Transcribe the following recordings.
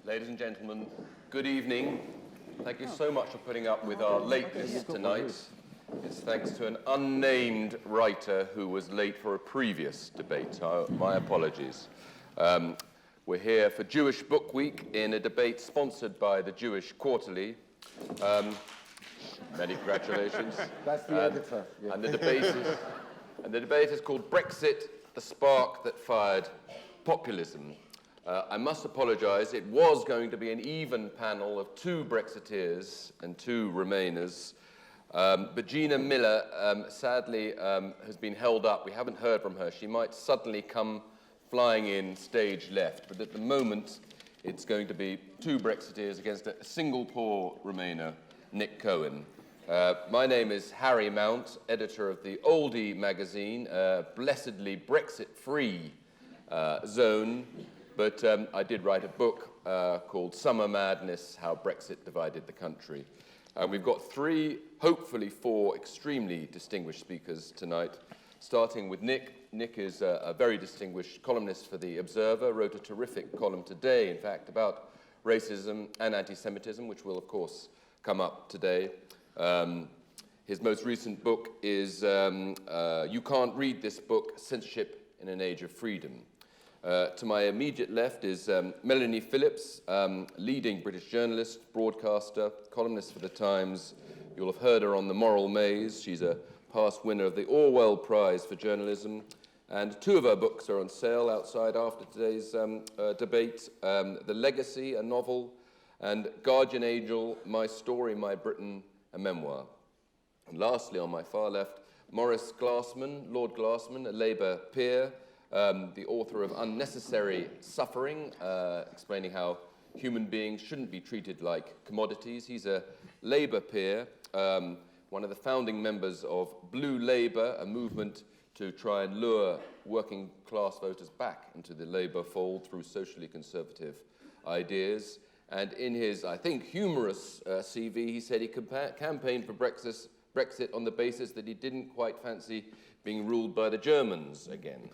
Ladies and gentlemen, good evening. Thank you so much for putting up with our lateness tonight. It's thanks to an unnamed writer who was late for a previous debate. My apologies. We're here for Jewish Book Week in a debate sponsored by the Jewish Quarterly. Many congratulations. That's the editor. Yeah. And the debate is called Brexit, the Spark That Fired Populism. I must apologise, it was going to be an even panel of 2 Brexiteers and 2 Remainers, but Gina Miller sadly has been held up. We haven't heard from her. She might suddenly come flying in stage left, but at the moment it's going to be 2 Brexiteers against a single poor Remainer, Nick Cohen. My name is Harry Mount, editor of the Oldie magazine, blessedly Brexit-free zone. But I did write a book called Summer Madness, How Brexit Divided the Country. We've got 3, hopefully 4, extremely distinguished speakers tonight, starting with Nick. Nick is a very distinguished columnist for The Observer, wrote a terrific column today, in fact, about racism and anti-Semitism, which will, of course, come up today. His most recent book is You Can't Read This Book, Censorship in an Age of Freedom. To my immediate left is Melanie Phillips, leading British journalist, broadcaster, columnist for The Times. You'll have heard her on The Moral Maze. She's a past winner of the Orwell Prize for Journalism. And 2 of her books are on sale outside after today's debate. The Legacy, a novel, and Guardian Angel, My Story, My Britain, a memoir. And lastly, on my far left, Maurice Glassman, Lord Glassman, a Labour peer, the author of Unnecessary Suffering, explaining how human beings shouldn't be treated like commodities. He's a Labour peer, one of the founding members of Blue Labour, a movement to try and lure working class voters back into the Labour fold through socially conservative ideas. And in his, I think, humorous CV, he said he campaigned for Brexit on the basis that he didn't quite fancy being ruled by the Germans again.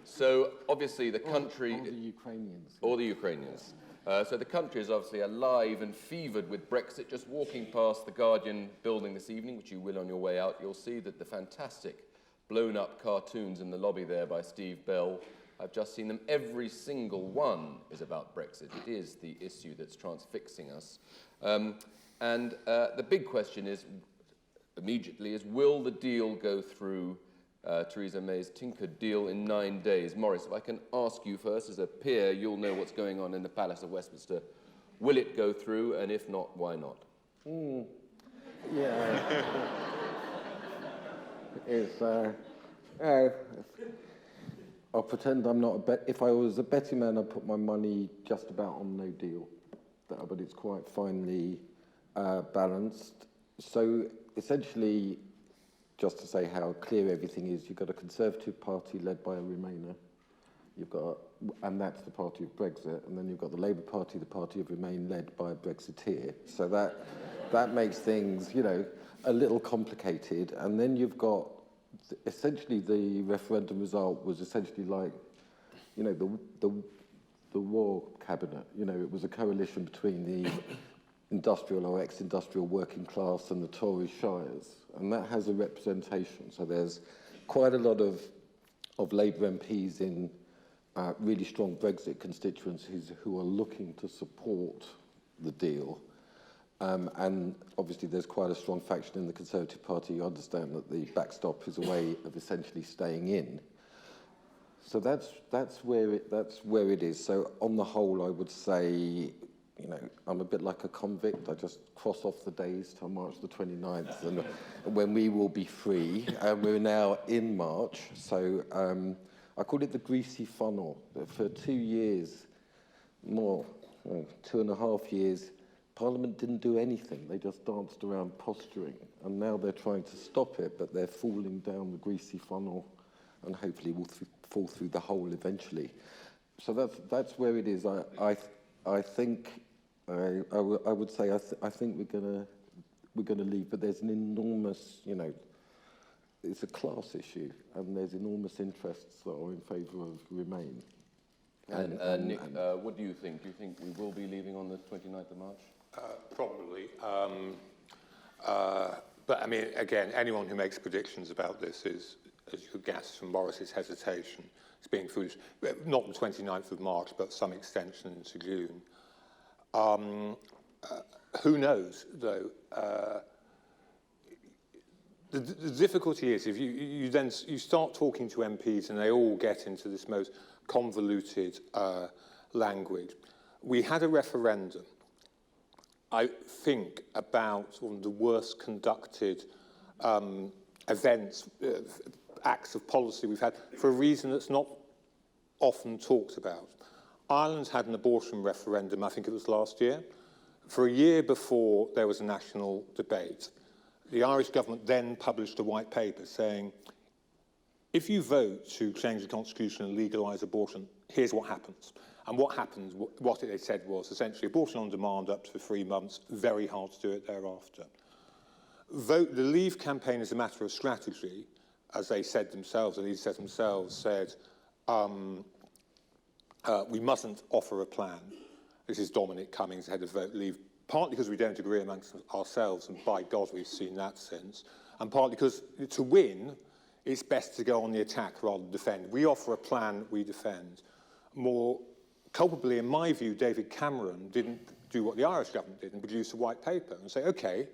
So obviously the country... Or the Ukrainians. Or the Ukrainians. So the country is obviously alive and fevered with Brexit. Just walking past the Guardian building this evening, which you will on your way out, you'll see that the fantastic blown-up cartoons in the lobby there by Steve Bell, I've just seen them. Every single one is about Brexit. It is the issue that's transfixing us. And the big question is, immediately, is will the deal go through Theresa May's tinkered deal in 9 days? Maurice, if I can ask you first, as a peer, you'll know what's going on in the Palace of Westminster. Will it go through, and if not, why not? Yeah. It's, I'll pretend I'm not a bet. If I was a betting man, I'd put my money just about on no deal. But it's quite finely balanced. So essentially, just to say how clear everything is, you've got a Conservative Party led by a Remainer, and that's the party of Brexit, and then you've got the Labour Party, the party of Remain, led by a Brexiteer. So that makes things, a little complicated. And then you've got, essentially the referendum result was essentially like, the war cabinet. It was a coalition between the industrial or ex-industrial working class and the Tory shires, and that has a representation. So there's quite a lot of Labour MPs in really strong Brexit constituencies who are looking to support the deal. And obviously there's quite a strong faction in the Conservative Party who understand that the backstop is a way of essentially staying in. So that's where it is. So on the whole, I would say, I'm a bit like a convict. I just cross off the days till March the 29th, and when we will be free. And we're now in March, so I call it the greasy funnel. For 2 years, 2.5 years, Parliament didn't do anything. They just danced around posturing, and now they're trying to stop it, but they're falling down the greasy funnel, and hopefully will fall through the hole eventually. So that's where it is. I think. I would say I think we're gonna leave, but there's an enormous, it's a class issue, and there's enormous interests that are in favour of Remain. And Nick, what do you think? Do you think we will be leaving on the 29th of March? Probably. But I mean, again, anyone who makes predictions about this is, as you could guess from Morris's hesitation, it's being foolish. Not the 29th of March, but some extension into June. Who knows, though? The difficulty is if you start talking to MPs and they all get into this most convoluted language. We had a referendum, I think, about one of the worst conducted events, acts of policy we've had, for a reason that's not often talked about. Ireland's had an abortion referendum, I think it was last year. For a year before there was a national debate, the Irish government then published a white paper saying, if you vote to change the constitution and legalise abortion, here's what happens. And what happened, what they said was essentially abortion on demand up to 3 months, very hard to do it thereafter. The Leave campaign, as a matter of strategy, as they said themselves, the leaders said themselves, said, we mustn't offer a plan. This is Dominic Cummings, head of Vote Leave, partly because we don't agree amongst ourselves, and by God we've seen that since, and partly because to win, it's best to go on the attack rather than defend. We offer a plan, we defend. More culpably, in my view, David Cameron didn't do what the Irish government did and produce a white paper and say, OK,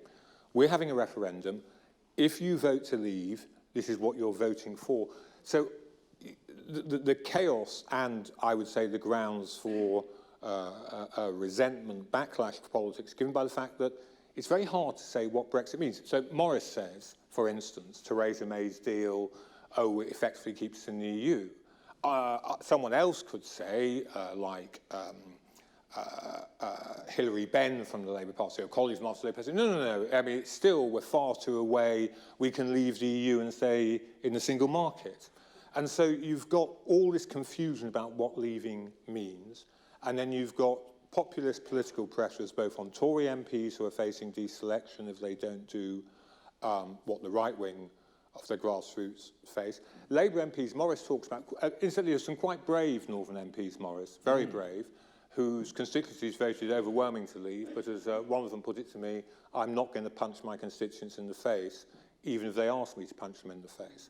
we're having a referendum. If you vote to leave, this is what you're voting for. So the chaos and, I would say, the grounds for resentment, backlash to politics, given by the fact that it's very hard to say what Brexit means. So Morris says, for instance, Theresa May's deal, oh, it effectively keeps us in the EU. Someone else could say, Hilary Benn from the Labour Party, or colleagues from the Labour Party, no, I mean, still, we're far too away, we can leave the EU and stay in the single market. And so you've got all this confusion about what leaving means, and then you've got populist political pressures both on Tory MPs who are facing deselection if they don't do what the right wing of their grassroots face. Labour MPs, Morris talks about, incidentally, there's some quite brave Northern MPs, Morris, very brave, whose constituencies voted overwhelming to leave, but as one of them put it to me, I'm not going to punch my constituents in the face, even if they ask me to punch them in the face.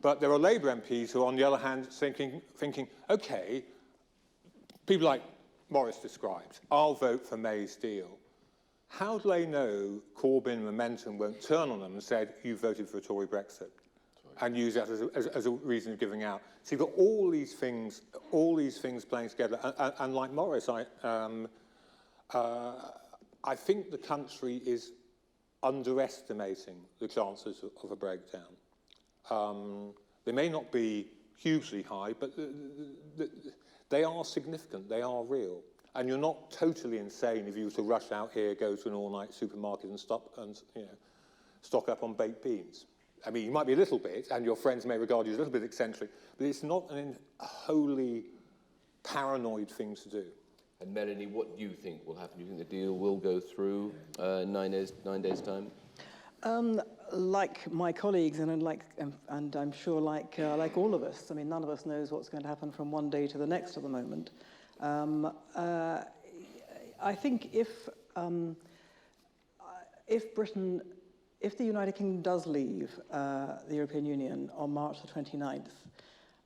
But there are Labour MPs who are, on the other hand, thinking, OK, people like Morris described, I'll vote for May's deal. How do they know Corbyn Momentum won't turn on them and said, you voted for a Tory Brexit, and use that as a reason of giving out? So you've got all these things playing together. And like Morris, I think the country is underestimating the chances of a breakdown. They may not be hugely high, but they are significant, they are real. And you're not totally insane if you were to rush out here, go to an all-night supermarket and stock up on baked beans. I mean, you might be a little bit, and your friends may regard you as a little bit eccentric, but it's not a wholly paranoid thing to do. And Melanie, what do you think will happen? Do you think the deal will go through in 9 days' time? Like my colleagues, and I'm sure like all of us, I mean, none of us knows what's going to happen from one day to the next at the moment. I think if the United Kingdom does leave the European Union on March the 29th,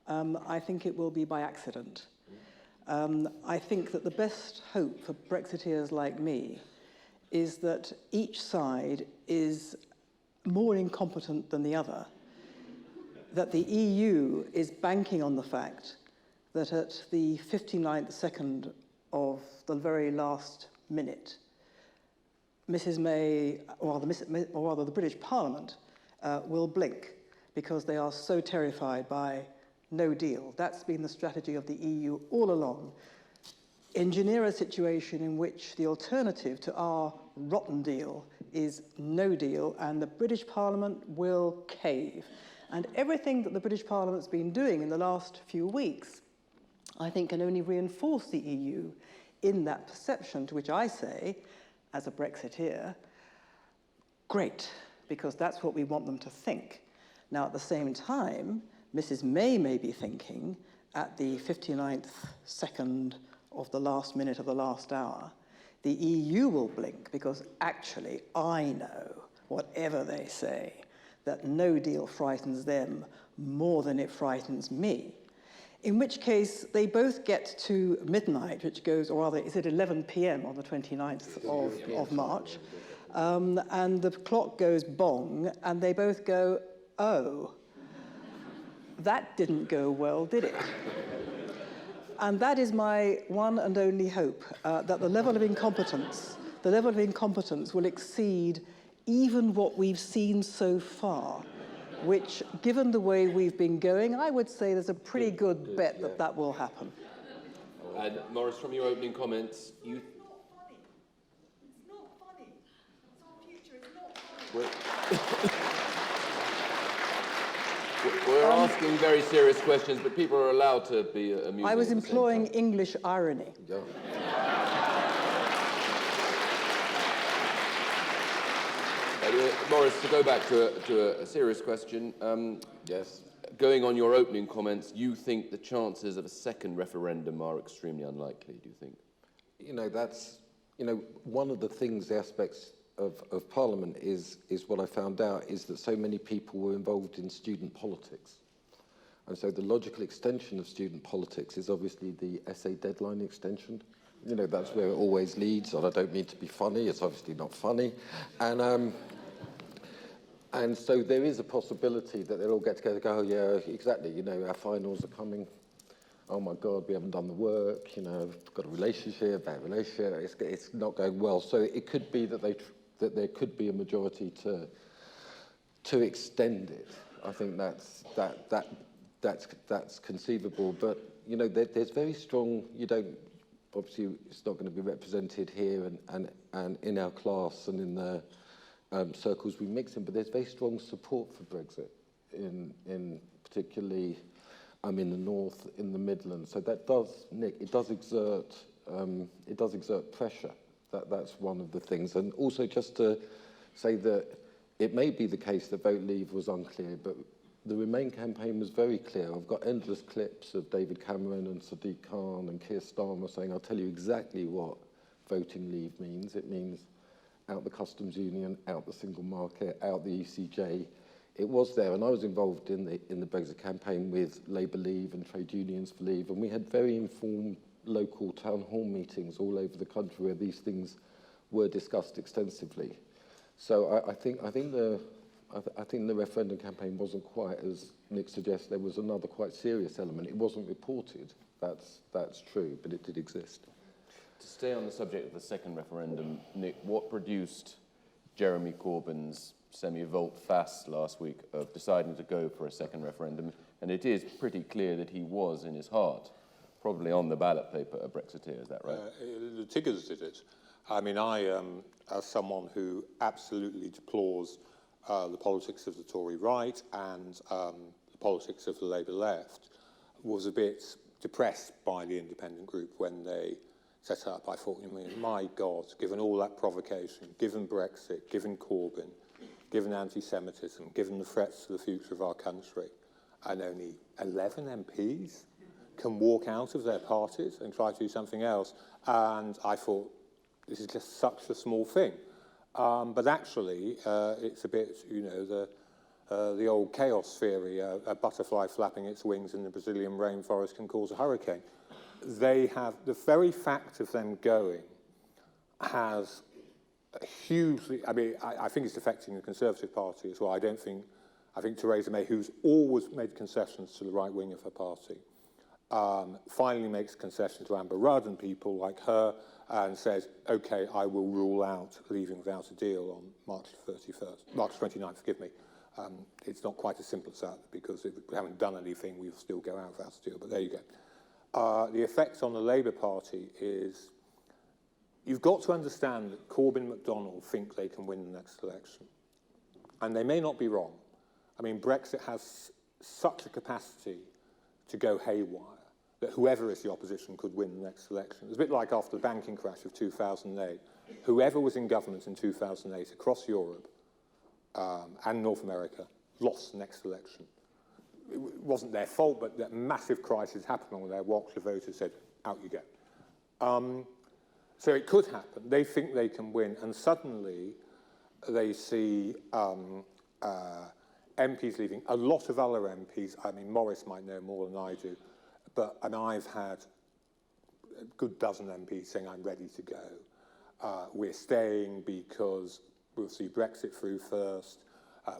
I think it will be by accident. I think that the best hope for Brexiteers like me is that each side is more incompetent than the other, that the EU is banking on the fact that at the 59th second of the very last minute, Mrs May, or rather the British Parliament, will blink because they are so terrified by no deal. That's been the strategy of the EU all along. Engineer a situation in which the alternative to our rotten deal is no deal, and the British Parliament will cave. And everything that the British Parliament's been doing in the last few weeks, I think, can only reinforce the EU in that perception, to which I say, as a Brexiteer, great, because that's what we want them to think. Now, at the same time, Mrs May be thinking at the 59th second of the last minute of the last hour, the EU will blink, because actually I know, whatever they say, that no deal frightens them more than it frightens me. In which case, they both get to midnight, which goes, or rather, is it 11 p.m. on the 29th of March? And the clock goes bong, and they both go, oh, that didn't go well, did it? And that is my one and only hope, that the level of incompetence will exceed even what we've seen so far, which, given the way we've been going, I would say there's a pretty good bet that that will happen. And Maurice, from your opening comments, you... It's not funny. It's our future. It's not funny. We're asking very serious questions, but people are allowed to be amusing. I was at the same employing time. English irony. Yeah. Maurice, to go back to a serious question, Yes. going on your opening comments, you think the chances of a second referendum are extremely unlikely, do you think? You know, that's, you know, one of the things, the aspects of Parliament is what I found out is that so many people were involved in student politics. And so the logical extension of student politics is obviously the essay deadline extension. You know, that's where it always leads, and I don't mean to be funny, it's obviously not funny. And so there is a possibility that they'll all get together and go, oh yeah, exactly, you know, our finals are coming. Oh my God, we haven't done the work, you know, we've got a relationship, bad relationship, it's not going well. So it could be that there could be a majority to extend it. I think that's conceivable. But you know, there's very strong. You don't obviously it's not going to be represented here and in our class and in the circles we mix in. But there's very strong support for Brexit in particularly. In the north, in the Midlands. So that does, Nick, it does exert pressure. That's one of the things. And also just to say that it may be the case that Vote Leave was unclear, but the Remain campaign was very clear. I've got endless clips of David Cameron and Sadiq Khan and Keir Starmer saying, I'll tell you exactly what voting leave means. It means out the customs union, out the single market, out the ECJ. It was there, and I was involved in the Brexit campaign with Labour Leave and trade unions for leave, and we had very informed local town hall meetings all over the country where these things were discussed extensively. So I think the referendum campaign wasn't quite as Nick suggests. There was another quite serious element. It wasn't reported. That's true, but it did exist. To stay on the subject of the second referendum, Nick, what produced Jeremy Corbyn's semi-volte-face last week of deciding to go for a second referendum? And it is pretty clear that he was, in his heart, probably on the ballot paper a Brexiteer, is that right? The Tiggers did it. I mean, as someone who absolutely deplores the politics of the Tory right and the politics of the Labour left, was a bit depressed by the independent group when they set up. I thought, my God, given all that provocation, given Brexit, given Corbyn, given anti-Semitism, given the threats to the future of our country, and only 11 MPs can walk out of their parties and try to do something else. And I thought, this is just such a small thing. But actually, it's a bit, the old chaos theory, a butterfly flapping its wings in the Brazilian rainforest can cause a hurricane. They have, the very fact of them going has hugely, I think it's affecting the Conservative Party as well. I think Theresa May, who's always made concessions to the right wing of her party, finally makes concessions to Amber Rudd and people like her and says, okay, I will rule out leaving without a deal on March 29th, forgive me. It's not quite as simple as that because if we haven't done anything, we'll still go out without a deal, but there you go. The effect on the Labour Party is you've got to understand that Corbyn and McDonnell think they can win the next election. And they may not be wrong. I mean, Brexit has such a capacity to go haywire that whoever is the opposition could win the next election. It's a bit like after the banking crash of 2008. Whoever was in government in 2008 across Europe and North America lost the next election. it wasn't their fault, but that massive crisis happened on their watch. The voters said, out you go. So it could happen. They think they can win, and suddenly they see MPs leaving. A lot of other MPs, I mean, Morris might know more than I do, but I've had a good dozen MPs saying, I'm ready to go. We're staying because we'll see Brexit through first.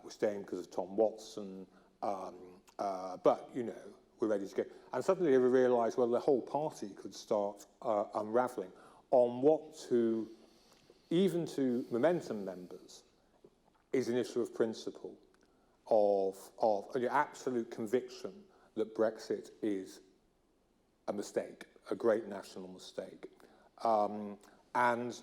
We're staying because of Tom Watson. But, you know, we're ready to go. And suddenly they realised, well, the whole party could start unravelling on what to, even to Momentum members, is an issue of principle, of an absolute conviction that Brexit is a mistake, a great national mistake. And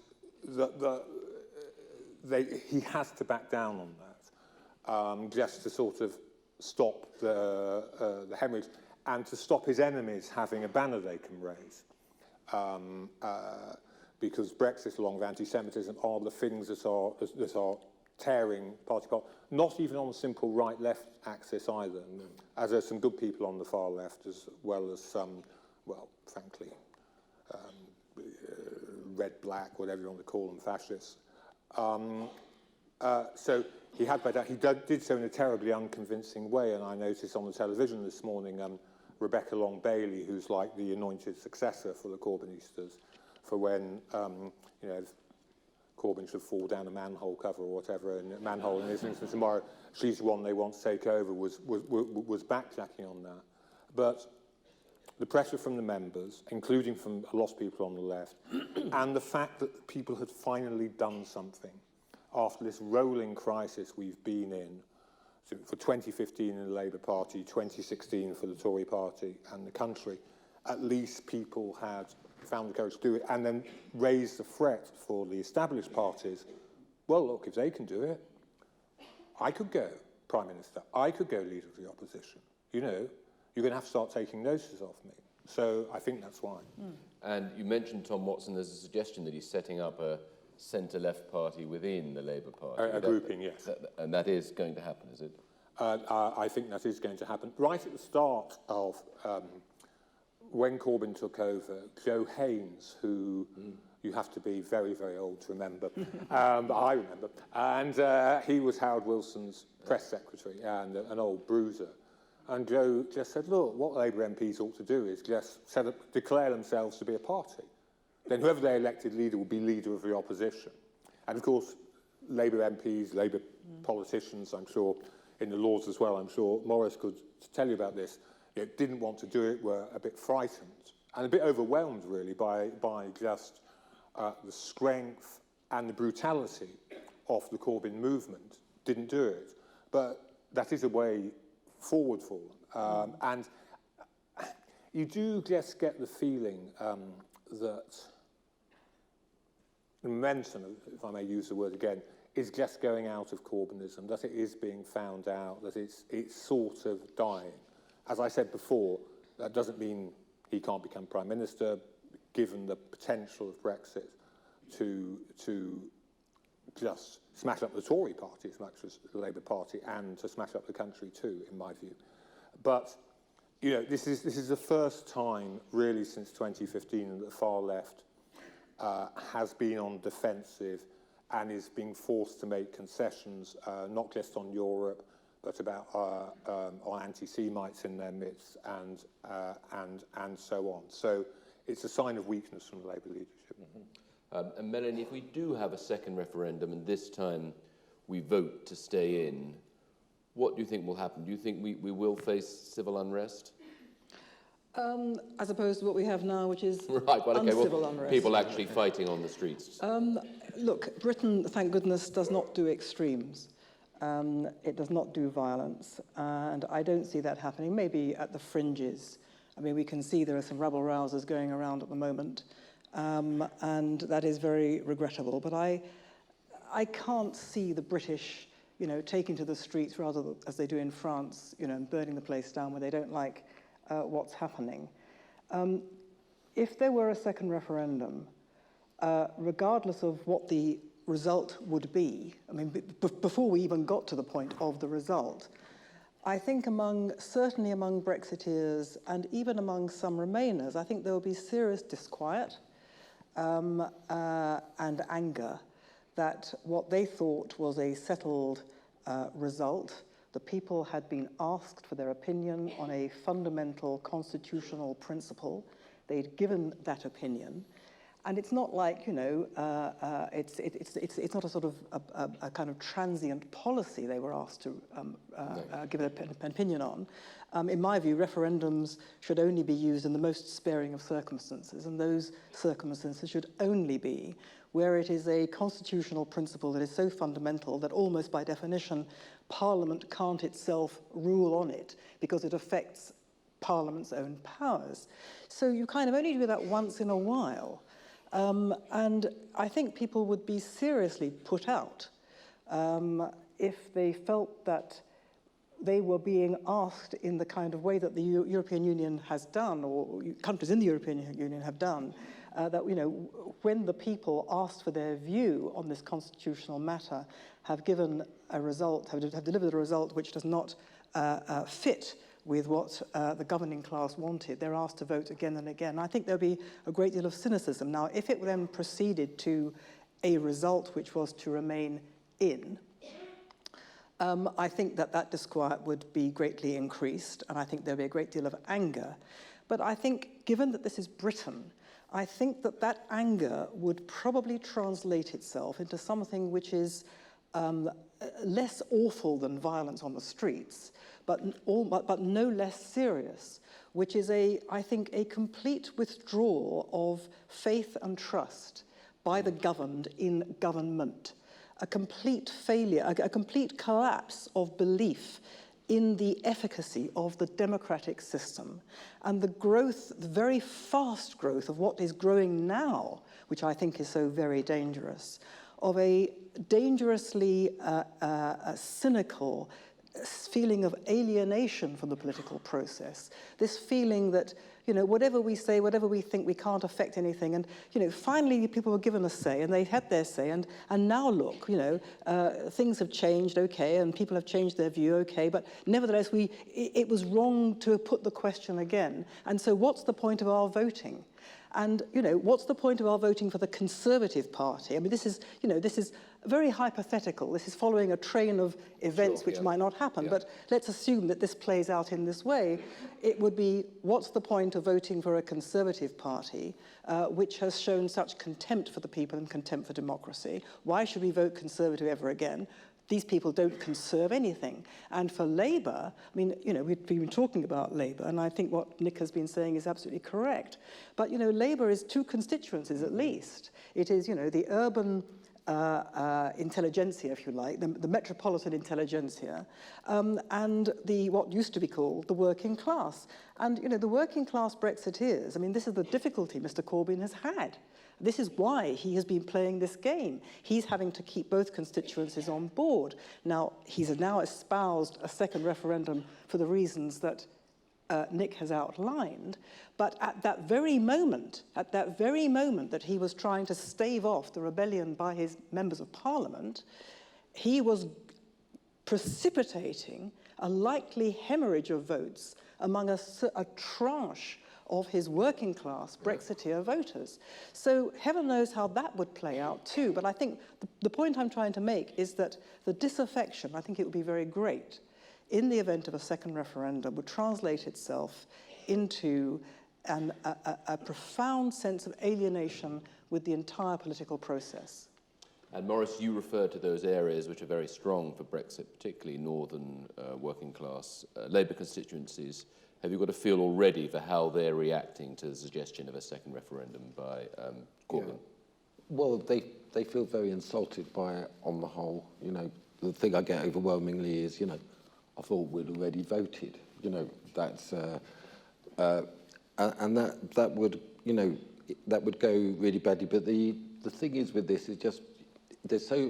he has to back down on that, just to sort of stop the hemorrhage and to stop his enemies having a banner they can raise. Because Brexit, along with anti-Semitism, are the things that are tearing party apart, not even on the simple right-left axis either, as there's some good people on the far left, as well as some, well, frankly, red-black, whatever you want to call them, fascists. So he had better. He did so in a terribly unconvincing way, and I noticed on the television this morning Rebecca Long-Bailey, who's like the anointed successor for the Corbynistas, for when, you know, Corbyn should fall down a manhole cover or whatever, and a manhole in this instance tomorrow, she's the one they want to take over, was backjacking on that. But the pressure from the members, including from a lot of people on the left, and the fact that people had finally done something after this rolling crisis we've been in, so for 2015 in the Labour Party, 2016 for the Tory Party and the country, at least people had found the courage to do it, and then raised the threat for the established parties. Well, look, if they can do it, I could go Prime Minister, I could go Leader of the Opposition. You know, you're going to have to start taking notice of me. So I think that's why. And you mentioned Tom Watson. There's a suggestion that he's setting up a centre-left party within the Labour Party. A grouping, yes. And that is going to happen, is it? I think that is going to happen. Right at the start of when Corbyn took over, Joe Haynes, who you have to be very, very old to remember, but I remember, and he was Howard Wilson's press secretary and an old bruiser. And Joe just said, look, what Labour MPs ought to do is just declare themselves to be a party. Then whoever they elected leader will be leader of the opposition. And of course, Labour MPs, Labour politicians, I'm sure, in the Lords as well, I'm sure Morris could tell you about this, didn't want to do it, were a bit frightened and a bit overwhelmed, really, by just the strength and the brutality of the Corbyn movement. Didn't do it. But that is a way forward for them. And you do just get the feeling that the momentum, if I may use the word again, is just going out of Corbynism, that it is being found out, that it's sort of dying. As I said before, that doesn't mean he can't become Prime Minister, given the potential of Brexit to just smash up the Tory party as much as the Labour Party, and to smash up the country too, in my view. But, you know, this is the first time, really, since 2015 that the far left has been on defensive and is being forced to make concessions, not just on Europe, but about on anti-Semites in their midst and so on. So it's a sign of weakness from the Labour leadership. And Melanie, if we do have a second referendum and this time we vote to stay in, what do you think will happen? Do you think we will face civil unrest? As opposed to what we have now, which is right, well, okay, uncivil unrest. People actually fighting on the streets. Look, Britain, thank goodness, does not do extremes. It does not do violence, and I don't see that happening, maybe at the fringes. I mean, we can see there are some rabble-rousers going around at the moment, and that is very regrettable. But I can't see the British, you know, taking to the streets rather than, as they do in France, you know, and burning the place down where they don't like what's happening. If there were a second referendum, regardless of what the result would be, I mean, before we even got to the point of the result, I think certainly among Brexiteers and even among some Remainers, I think there will be serious disquiet and anger that what they thought was a settled result, the people had been asked for their opinion on a fundamental constitutional principle. They'd given that opinion. And it's not like, you know, it's not a sort of a kind of transient policy they were asked to give an opinion on. In my view, referendums should only be used in the most sparing of circumstances, and those circumstances should only be where it is a constitutional principle that is so fundamental that almost by definition, Parliament can't itself rule on it because it affects Parliament's own powers. So you kind of only do that once in a while. And I think people would be seriously put out if they felt that they were being asked in the kind of way that the European Union has done, or countries in the European Union have done, that, you know, when the people asked for their view on this constitutional matter, have given a result, have delivered a result which does not fit with what the governing class wanted. They're asked to vote again and again. I think there'll be a great deal of cynicism. Now, if it then proceeded to a result which was to remain in, I think that disquiet would be greatly increased, and I think there'll be a great deal of anger. But I think, given that this is Britain, I think that anger would probably translate itself into something which is less awful than violence on the streets, but no less serious, which is, I think, a complete withdrawal of faith and trust by the governed in government, a complete failure, a complete collapse of belief in the efficacy of the democratic system, and the growth, the very fast growth of what is growing now, which I think is so very dangerous, of a dangerously cynical feeling of alienation from the political process, this feeling that, you know, whatever we say, whatever we think, we can't affect anything. And, you know, finally people were given a say, and they had their say, and now look, you know, things have changed, okay, and people have changed their view, okay, but nevertheless, it was wrong to put the question again. And so what's the point of our voting? And, you know, what's the point of our voting for the Conservative Party? I mean, this is, you know, this is very hypothetical. This is following a train of events which might not happen. Yeah. But let's assume that this plays out in this way. It would be, what's the point of voting for a Conservative Party which has shown such contempt for the people and contempt for democracy? Why should we vote Conservative ever again? These people don't conserve anything. And for Labour, I mean, you know, we've been talking about Labour, and I think what Nick has been saying is absolutely correct. But, you know, Labour is two constituencies at least. It is, you know, the urban intelligentsia, if you like, the metropolitan intelligentsia, and what used to be called the working class. And, you know, the working class Brexiteers, I mean, this is the difficulty Mr. Corbyn has had. This is why he has been playing this game. He's having to keep both constituencies on board. Now, he's now espoused a second referendum for the reasons that Nick has outlined. But at that very moment that he was trying to stave off the rebellion by his members of parliament, he was precipitating a likely hemorrhage of votes among a tranche of his working class Brexiteer voters. So heaven knows how that would play out too. But I think the point I'm trying to make is that the disaffection, I think it would be very great, in the event of a second referendum, would translate itself into a profound sense of alienation with the entire political process. And Maurice, you referred to those areas which are very strong for Brexit, particularly northern working class Labour constituencies. Have you got a feel already for how they're reacting to the suggestion of a second referendum by Corbyn? Yeah. Well, they feel very insulted by it on the whole. You know, the thing I get overwhelmingly is, you know, I thought we'd already voted. You know, that's and that would, you know, that would go really badly. But the thing is with this is just,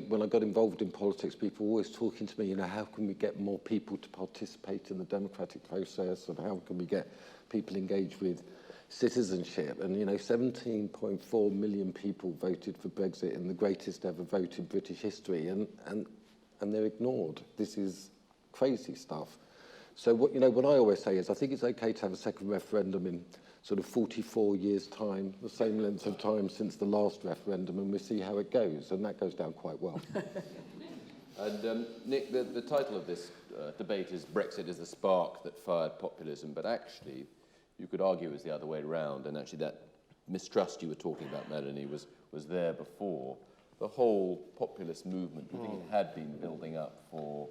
when I got involved in politics, people were always talking to me, you know, how can we get more people to participate in the democratic process, and how can we get people engaged with citizenship? And, you know, 17.4 million people voted for Brexit in the greatest ever vote in British history, and they're ignored. This is crazy stuff. So what I always say is I think it's okay to have a second referendum in sort of 44 years' time, the same length of time since the last referendum, and we see how it goes, and that goes down quite well. And Nick, the title of this debate is Brexit is the spark that fired populism, but actually you could argue it was the other way around, and actually that mistrust you were talking about, Melanie, was there before. The whole populist movement, do you think it had been building up for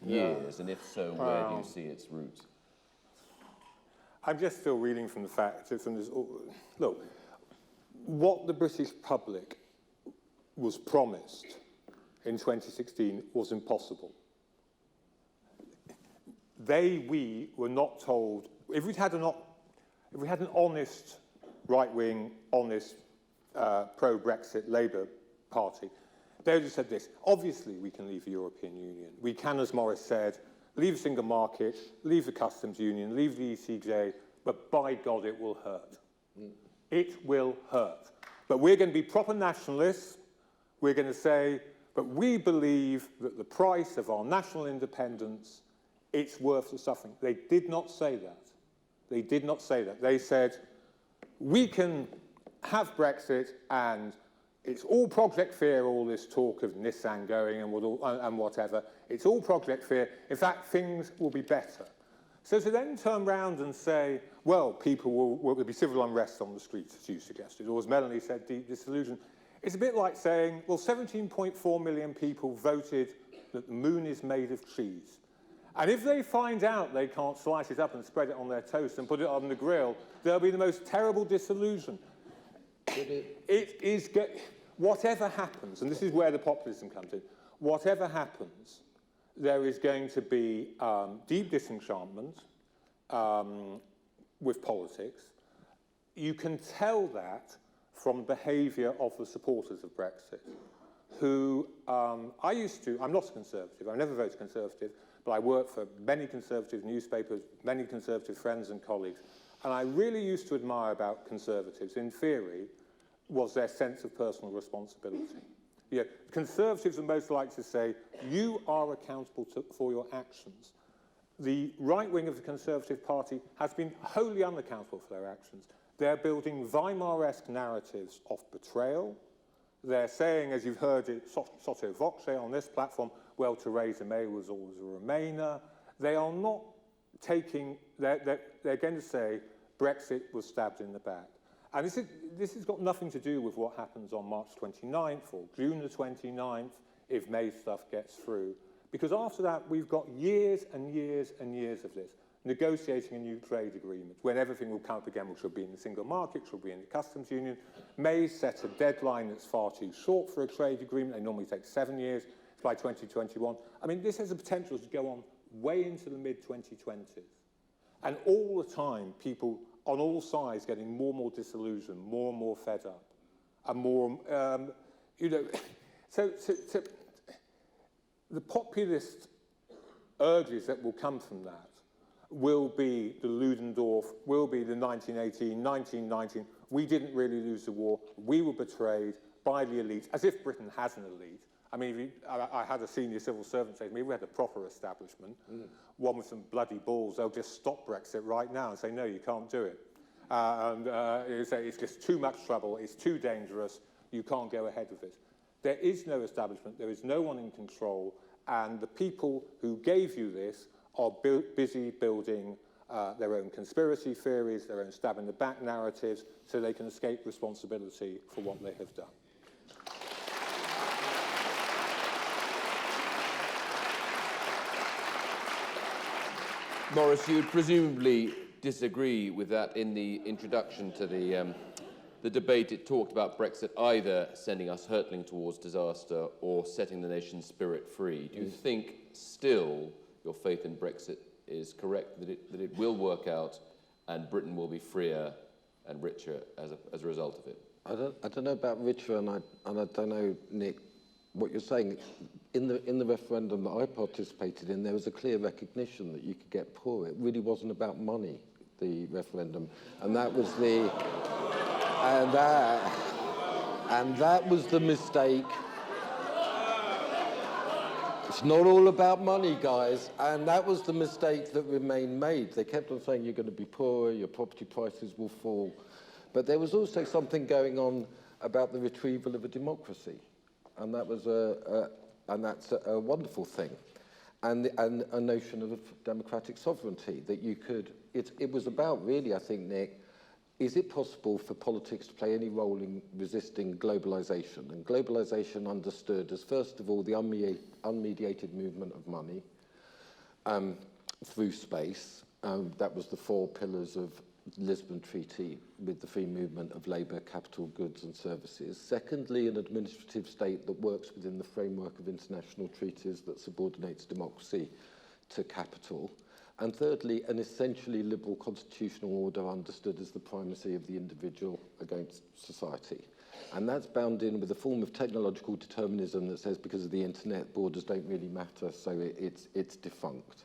years, and if so, where do you see its roots? I'm just still reading from the facts. From this, look, what the British public was promised in 2016 was impossible. We were not told, if we'd had an honest, right-wing, honest, pro-Brexit Labour Party, they would have said this: obviously we can leave the European Union. We can, as Morris said, leave the single market, leave the customs union, leave the ECJ, but by God it will hurt. It will hurt. But we're going to be proper nationalists. We're going to say, but we believe that the price of our national independence, it's worth the suffering. They did not say that. They did not say that. They said, we can have Brexit and it's all Project Fear, all this talk of Nissan going and whatever. It's all Project Fear. In fact, things will be better. So to then turn round and say, well, will be civil unrest on the streets, as you suggested, or as Melanie said, deep disillusion. It's a bit like saying, well, 17.4 million people voted that the moon is made of cheese. And if they find out they can't slice it up and spread it on their toast and put it on the grill, there'll be the most terrible disillusion. Whatever happens, and this is where the populism comes in, whatever happens, there is going to be deep disenchantment with politics. You can tell that from behaviour of the supporters of Brexit, who I'm not a Conservative, I've never voted Conservative, but I work for many Conservative newspapers, many Conservative friends and colleagues, and I really used to admire about Conservatives, in theory, was their sense of personal responsibility. Conservatives are most likely to say, you are accountable for your actions. The right wing of the Conservative Party has been wholly unaccountable for their actions. They're building Weimar-esque narratives of betrayal. They're saying, as you've heard it, sotto voce on this platform, well, Theresa May was always a Remainer. They are not taking, they're going to say Brexit was stabbed in the back. And this has got nothing to do with what happens on March 29th or June the 29th if May's stuff gets through. Because after that, we've got years and years and years of this, negotiating a new trade agreement, when everything will come up again, which will be in the single market, which will be in the customs union. May set a deadline that's far too short for a trade agreement. They normally take 7 years. It's by 2021. I mean, this has the potential to go on way into the mid-2020s. And all the time, people on all sides getting more and more disillusioned, more and more fed up, and more, so the populist urges that will come from that will be the Ludendorff, will be the 1918, 1919, we didn't really lose the war, we were betrayed by the elite, as if Britain has an elite. I mean, I had a senior civil servant say to me, we had a proper establishment, one with some bloody balls, they'll just stop Brexit right now and say, no, you can't do it. You say, it's just too much trouble, it's too dangerous, you can't go ahead with this. There is no establishment, there is no one in control, and the people who gave you this are busy building their own conspiracy theories, their own stab-in-the-back narratives, so they can escape responsibility for what they have done. Morris, you would presumably disagree with that. In the introduction to the debate, it talked about Brexit either sending us hurtling towards disaster or setting the nation's spirit free. Do you think still your faith in Brexit is correct, that it will work out and Britain will be freer and richer as a result of it? I don't know about richer, and I don't know, Nick, what you're saying. In the referendum that I participated in, there was a clear recognition that you could get poorer. It really wasn't about money, the referendum, and that was the and that was the mistake. It's not all about money, guys, and that was the mistake that Remain made. They kept on saying you're going to be poorer, your property prices will fall, but there was also something going on about the retrieval of a democracy, and that was that's a wonderful thing, and a notion of democratic sovereignty that you could. It was about really, I think, Nick. Is it possible for politics to play any role in resisting globalization? And globalization understood as, first of all, the unmediated movement of money through space. That was the 4 pillars of Lisbon Treaty with the free movement of labour, capital, goods and services. Secondly, an administrative state that works within the framework of international treaties that subordinates democracy to capital. And thirdly, an essentially liberal constitutional order understood as the primacy of the individual against society. And that's bound in with a form of technological determinism that says because of the internet, borders don't really matter, so it's defunct.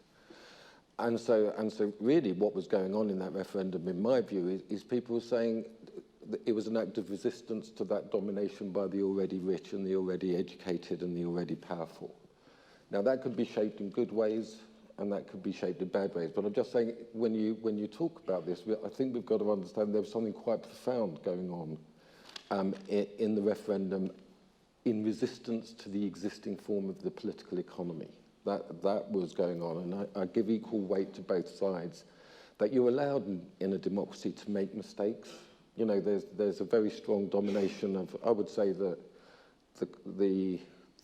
And so really what was going on in that referendum, in my view, is people were saying that it was an act of resistance to that domination by the already rich and the already educated and the already powerful. Now, that could be shaped in good ways, and that could be shaped in bad ways. But I'm just saying, when you talk about this, I think we've got to understand there was something quite profound going on in the referendum in resistance to the existing form of the political economy. That was going on, and I give equal weight to both sides. That you're allowed in a democracy to make mistakes. You know, there's a very strong domination of, I would say that the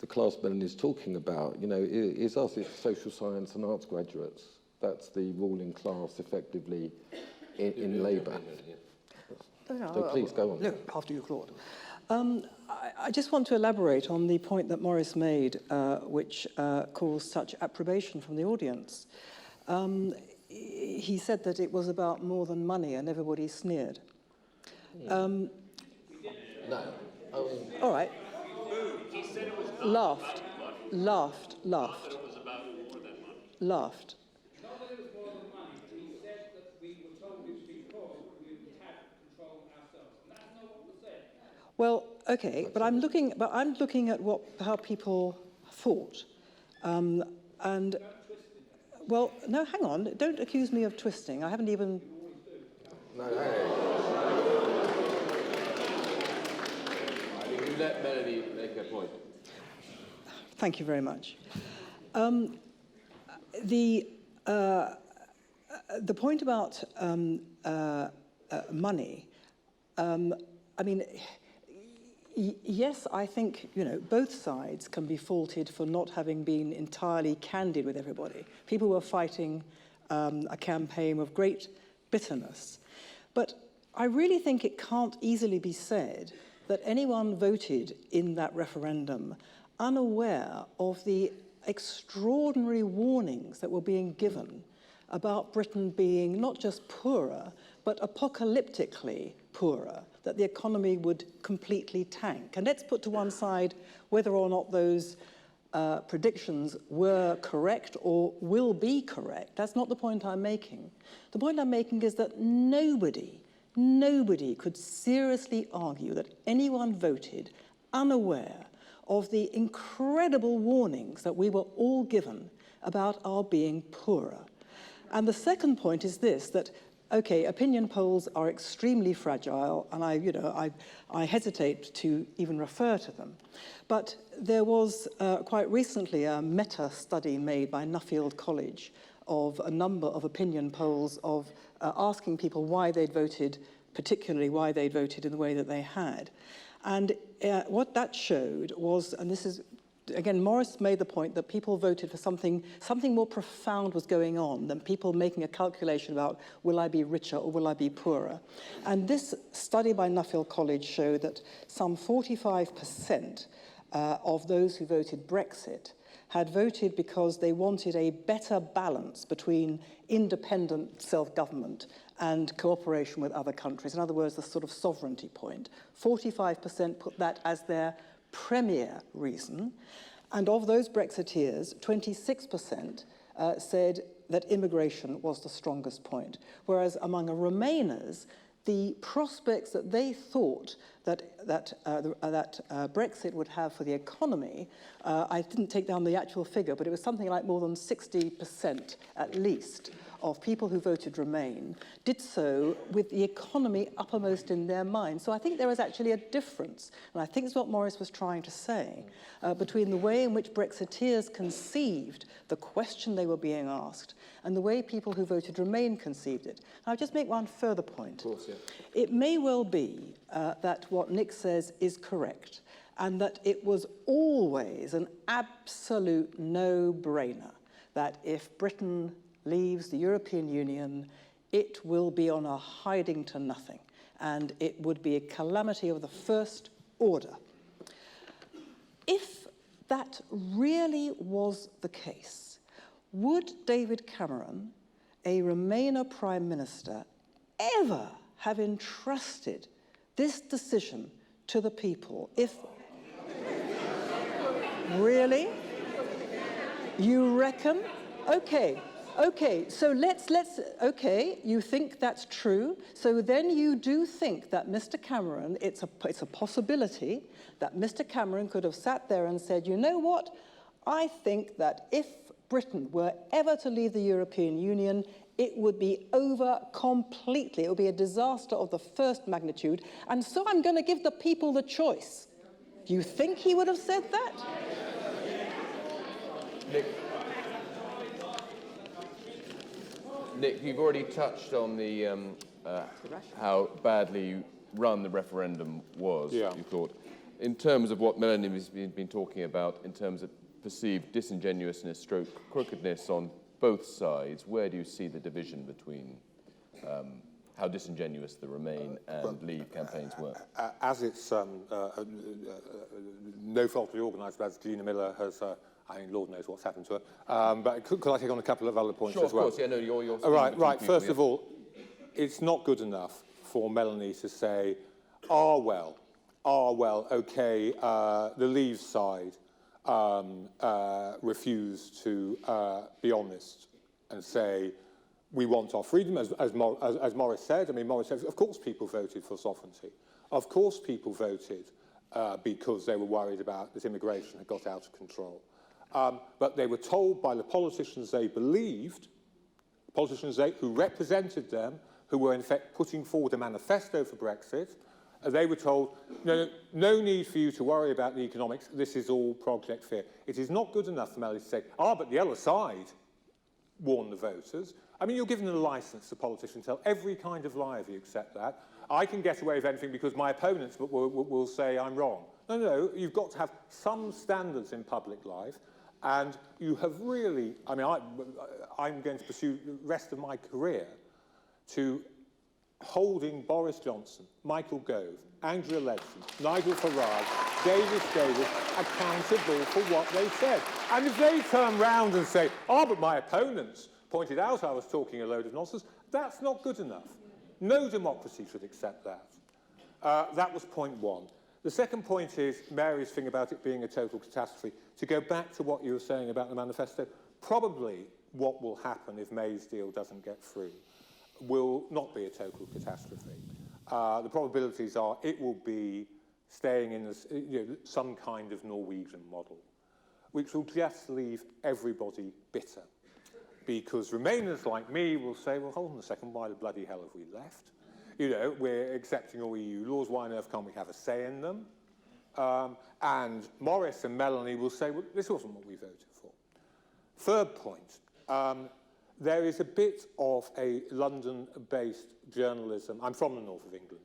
class Melanie is talking about, you know, is us, it's social science and arts graduates. That's the ruling class, effectively, in Labour. So please, go on. No, after you, Claude. I just want to elaborate on the point that Maurice made, which caused such approbation from the audience. He said that it was about more than money, and everybody sneered. No. All right. Laughed. Laughed. Not that it was about more than money. Laughed. Not that it was more than money. He said that we were told it was because we had control ourselves. And that's not what was said. Well, okay, but I'm looking at how people thought, and well, no, hang on, don't accuse me of twisting. I haven't even. No. I think you let Melanie make her point. Thank you very much. The point about money, I mean, yes, I think, you know, both sides can be faulted for not having been entirely candid with everybody. People were fighting a campaign of great bitterness. But I really think it can't easily be said that anyone voted in that referendum unaware of the extraordinary warnings that were being given about Britain being not just poorer, but apocalyptically poorer, that the economy would completely tank. And let's put to one side whether or not those predictions were correct or will be correct. That's not the point I'm making. The point I'm making is that nobody could seriously argue that anyone voted unaware of the incredible warnings that we were all given about our being poorer. And the second point is this, that, okay, opinion polls are extremely fragile, and I hesitate to even refer to them. But there was quite recently a meta-study made by Nuffield College of a number of opinion polls of asking people why they'd voted, particularly why they'd voted in the way that they had. And what that showed was, and this is, again, Maurice made the point that people voted for something more profound was going on than people making a calculation about will I be richer or will I be poorer. And this study by Nuffield College showed that some 45% of those who voted Brexit had voted because they wanted a better balance between independent self-government and cooperation with other countries. In other words, the sort of sovereignty point. 45% put that as their premier reason. And of those Brexiteers, 26% said that immigration was the strongest point. Whereas among Remainers, the prospects that they thought that Brexit would have for the economy, I didn't take down the actual figure, but it was something like more than 60% at least of people who voted Remain did so with the economy uppermost in their mind. So I think there is actually a difference, and I think it's what Maurice was trying to say, between the way in which Brexiteers conceived the question they were being asked and the way people who voted Remain conceived it. And I'll just make one further point. Of course, yeah. It may well be that what Nick says is correct, and that it was always an absolute no-brainer that if Britain leaves the European Union, it will be on a hiding to nothing, and it would be a calamity of the first order. If that really was the case, would David Cameron, a Remainer Prime Minister, ever have entrusted this decision to the people? If really? You reckon? Okay, so okay, you think that's true. So then you do think that Mr. Cameron, it's a possibility that Mr. Cameron could have sat there and said, you know what? I think that if Britain were ever to leave the European Union, it would be over completely. It would be a disaster of the first magnitude. And so I'm going to give the people the choice. Do you think he would have said that? Nick, you've already touched on the how badly run the referendum was, Yeah. you thought. In terms of what Melanie has been talking about, in terms of perceived disingenuousness stroke crookedness on both sides, where do you see the division between how disingenuous the Remain and Leave campaigns were? As it's no fault of the organiser, as Gina Miller has... I mean, Lord knows what's happened to her. But could I take on a couple of other points Sure, as well? Of course, yeah, no, you're Right. First of all, it's not good enough for Melanie to say, okay, the Leave side refused to be honest and say, we want our freedom, as Maurice said. I mean, Maurice said, of course people voted for sovereignty. Of course people voted because they were worried about that immigration had got out of control. But they were told by the politicians they believed, who represented them, who were in effect putting forward a manifesto for Brexit, they were told, no need for you to worry about the economics, this is all Project Fear. It is not good enough for Melanie to say, but the other side warned the voters. I mean, you're given a license to politicians to tell every kind of lie if you accept that. I can get away with anything because my opponents will say I'm wrong. No, you've got to have some standards in public life, and you have really, I mean, I'm going to pursue the rest of my career to holding Boris Johnson, Michael Gove, Angela Leadsom, Nigel Farage, David Davis accountable for what they said. And if they turn round and say, but my opponents pointed out I was talking a load of nonsense, that's not good enough. No democracy should accept that. That was point one. The second point is Mary's thing about it being a total catastrophe. To go back to what you were saying about the manifesto, probably what will happen if May's deal doesn't get through will not be a total catastrophe. The probabilities are it will be staying in this, some kind of Norwegian model, which will just leave everybody bitter. Because Remainers like me will say, well, hold on a second, why the bloody hell have we left? We're accepting all EU laws, why on earth can't we have a say in them? And Maurice and Melanie will say, well, this wasn't what we voted for. Third point, there is a bit of a London-based journalism. I'm from the north of England.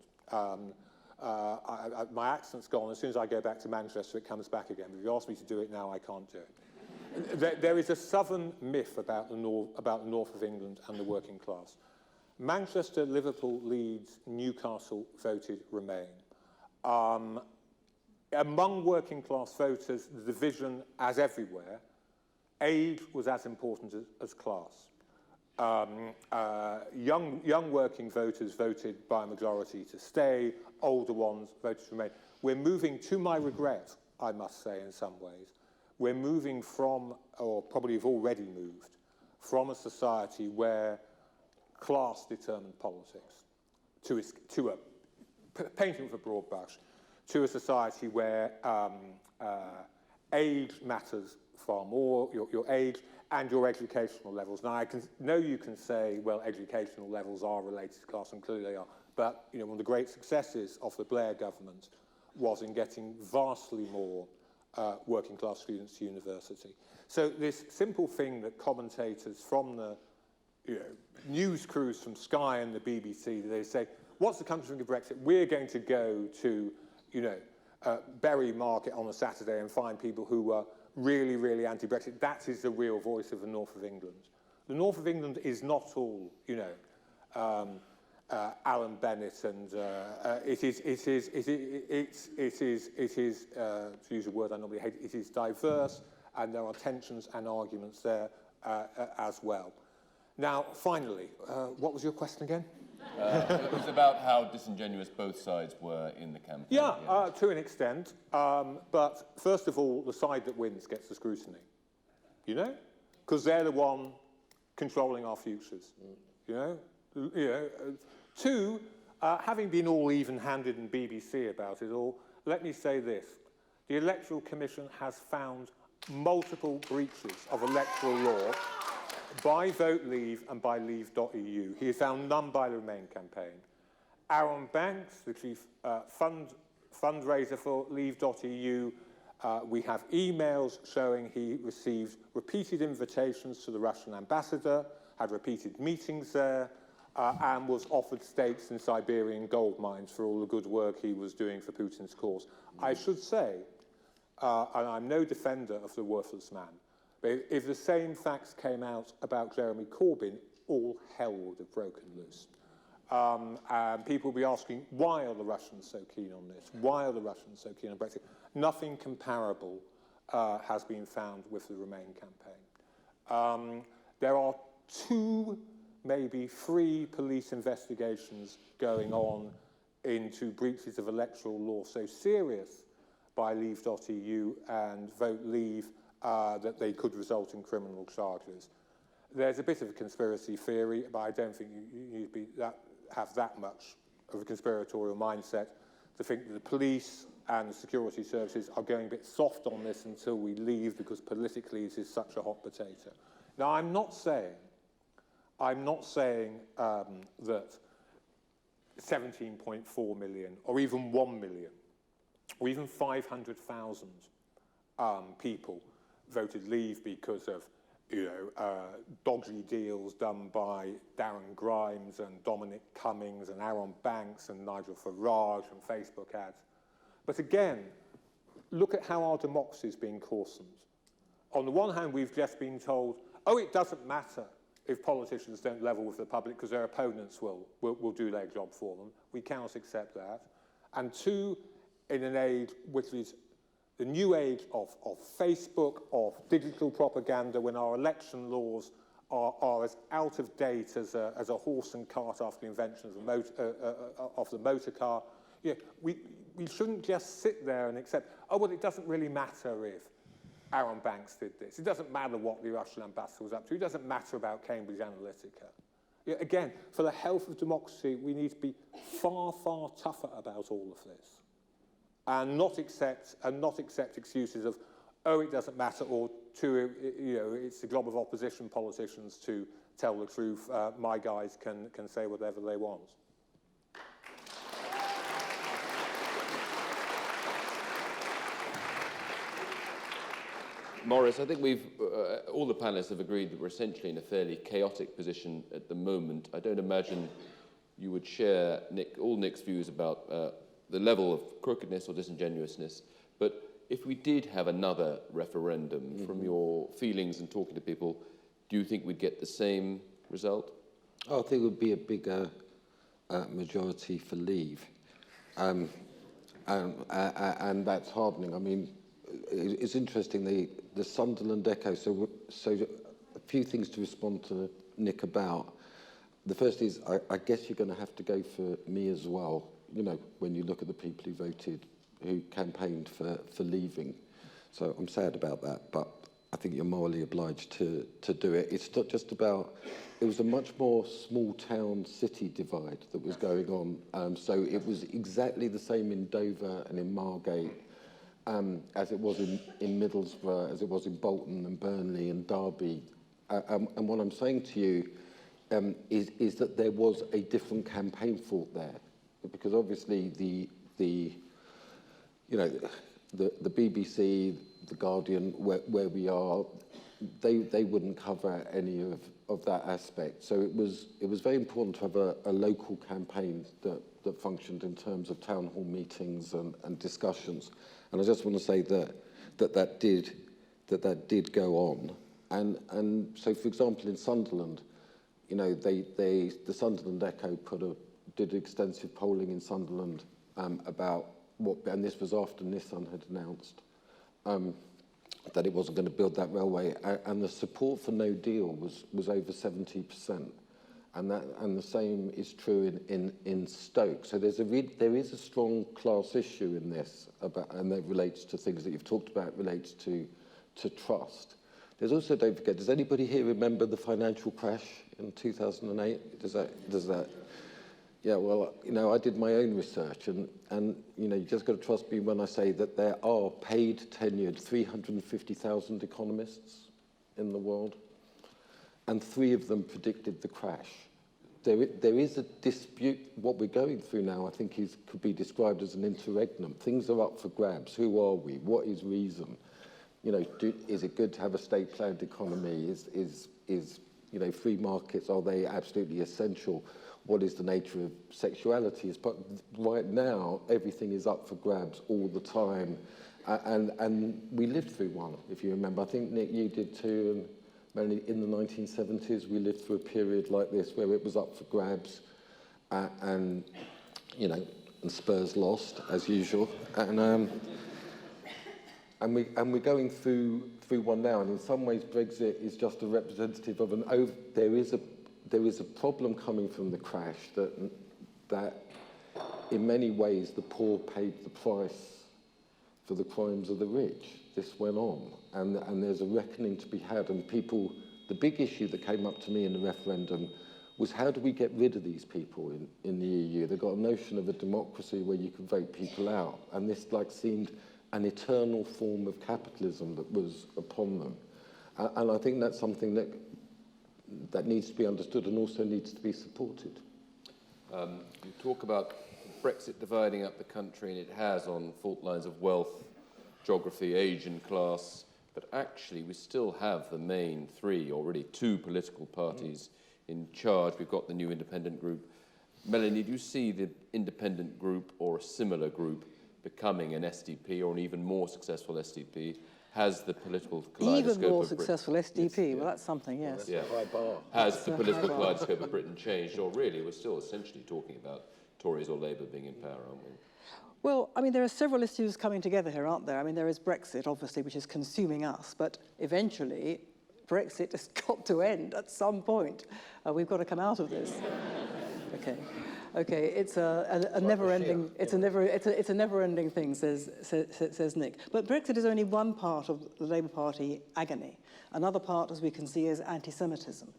My accent's gone. As soon as I go back to Manchester, it comes back again. But if you ask me to do it now, I can't do it. There is a southern myth about the north of England and the working class. Manchester, Liverpool, Leeds, Newcastle voted Remain. Among working class voters, the division, as everywhere, age was as important as class. Young working voters voted by a majority to stay, older ones voted to remain. We're moving, to my regret, I must say in some ways, we're moving from, or probably have already moved, from a society where class determined politics painting with a broad brush, to a society where age matters far more, your age and your educational levels. Now, I know you can say, well, educational levels are related to class, and clearly they are, but one of the great successes of the Blair government was in getting vastly more working class students to university. So this simple thing that commentators from the news crews from Sky and the BBC, they say, what's the country think of Brexit? We're going to go to, Bury Market on a Saturday and find people who were really, really anti-Brexit. That is the real voice of the north of England. The north of England is not all, Alan Bennett, and it is, to use a word I normally hate, it is diverse, and there are tensions and arguments there as well. Now, finally, what was your question again? It was about how disingenuous both sides were in the campaign. Yeah, to an extent. But first of all, the side that wins gets the scrutiny. Because they're the one controlling our futures. Two, having been all even-handed in BBC about it all, let me say this. The Electoral Commission has found multiple breaches of electoral law by Vote Leave and by Leave.eu. He has found none by the Remain campaign. Aaron Banks, the chief fundraiser for Leave.eu, we have emails showing he received repeated invitations to the Russian ambassador, had repeated meetings there, and was offered stakes in Siberian gold mines for all the good work he was doing for Putin's cause. I should say, and I'm no defender of the worthless man, but if the same facts came out about Jeremy Corbyn, all hell would have broken loose. And people will be asking, why are the Russians so keen on this? Why are the Russians so keen on Brexit? Nothing comparable has been found with the Remain campaign. There are 2, maybe 3 police investigations going on into breaches of electoral law so serious by Leave.eu and Vote Leave that they could result in criminal charges. There's a bit of a conspiracy theory, but I don't think you need to have that much of a conspiratorial mindset to think that the police and the security services are going a bit soft on this until we leave, because politically it is such a hot potato. Now, I'm not saying that 17.4 million, or even 1 million, or even 500,000 people voted Leave because of, dodgy deals done by Darren Grimes and Dominic Cummings and Aaron Banks and Nigel Farage and Facebook ads. But again, look at how our democracy is being coarsened. On the one hand, we've just been told, oh, it doesn't matter if politicians don't level with the public because their opponents will do their job for them. We cannot accept that. And 2, in an age which is the new age of Facebook, of digital propaganda, when our election laws are as out of date as a horse and cart after the invention of the motor car. We shouldn't just sit there and accept, oh, well, it doesn't really matter if Aaron Banks did this. It doesn't matter what the Russian ambassador was up to. It doesn't matter about Cambridge Analytica. Again, for the health of democracy, we need to be far, far tougher about all of this. And not accept excuses of, oh, it doesn't matter, or it's the job of opposition politicians to tell the truth. My guys can say whatever they want. Maurice, I think all the panelists have agreed that we're essentially in a fairly chaotic position at the moment. I don't imagine you would share all Nick's views about the level of crookedness or disingenuousness, but if we did have another referendum, from your feelings and talking to people, do you think we'd get the same result? I think it would be a bigger majority for Leave, and that's hardening. I mean, it's interesting, the Sunderland Echo, so a few things to respond to Nick about. The first is, I guess you're going to have to go for me as well, when you look at the people who campaigned for leaving. So I'm sad about that, but I think you're morally obliged to do it. It's not just about, it was a much more small town city divide that was going on. So it was exactly the same in Dover and in Margate as it was in Middlesbrough, as it was in Bolton and Burnley and Derby. And what I'm saying to you is that there was a different campaign fought there. Because obviously the BBC, the Guardian, where we are, they wouldn't cover any of that aspect. So it was very important to have a local campaign that functioned in terms of town hall meetings and discussions. And I just want to say that did go on. And so, for example, in Sunderland, you know, the Sunderland Echo did extensive polling in Sunderland about what, and this was after Nissan had announced that it wasn't going to build that railway, and the support for no deal was over 70%, and the same is true in Stoke. So there is a strong class issue in this, and that relates to things that you've talked about, relates to trust. There's also, don't forget, does anybody here remember the financial crash in 2008? Does that? Yeah, well, you know, I did my own research, and you know, you just got to trust me when I say that there are paid, tenured 350,000 economists in the world, and 3 of them predicted the crash. There is a dispute. What we're going through now, I think, could be described as an interregnum. Things are up for grabs. Who are we? What is reason? You know, is it good to have a state-planned economy? Is you know, free markets, are they absolutely essential? What is the nature of sexuality? But right now, everything is up for grabs all the time. And we lived through one, if you remember. I think, Nick, you did too, and Melanie, in the 1970s, we lived through a period like this where it was up for grabs, and, you know, and Spurs lost, as usual. And we're going through one now, and in some ways Brexit is just a representative of there is a problem coming from the crash that in many ways the poor paid the price for the crimes of the rich. This went on, and there's a reckoning to be had, and people, the big issue that came up to me in the referendum was, how do we get rid of these people in the EU? They've got a notion of a democracy where you can vote people out, and this seemed an eternal form of capitalism that was upon them. And I think that's something that needs to be understood and also needs to be supported. You talk about Brexit dividing up the country, and it has, on fault lines of wealth, geography, age and class, but actually we still have the main 3, or really 2 political parties in charge. We've got the new independent group. Melanie, do you see the independent group or a similar group becoming an SDP, or an even more successful SDP? Has the political kaleidoscope Even more of successful SDP, well, that's something, yes. Yeah. Has the political kaleidoscope of Britain changed, or really we're still essentially talking about Tories or Labour being in power, aren't we? Well, I mean, there are several issues coming together here, aren't there? I mean, there is Brexit, obviously, which is consuming us, but eventually Brexit has got to end at some point. We've got to come out of this. Okay, it's a never-ending. It's a never-ending thing, says Nick. But Brexit is only one part of the Labour Party agony. Another part, as we can see, is anti-Semitism.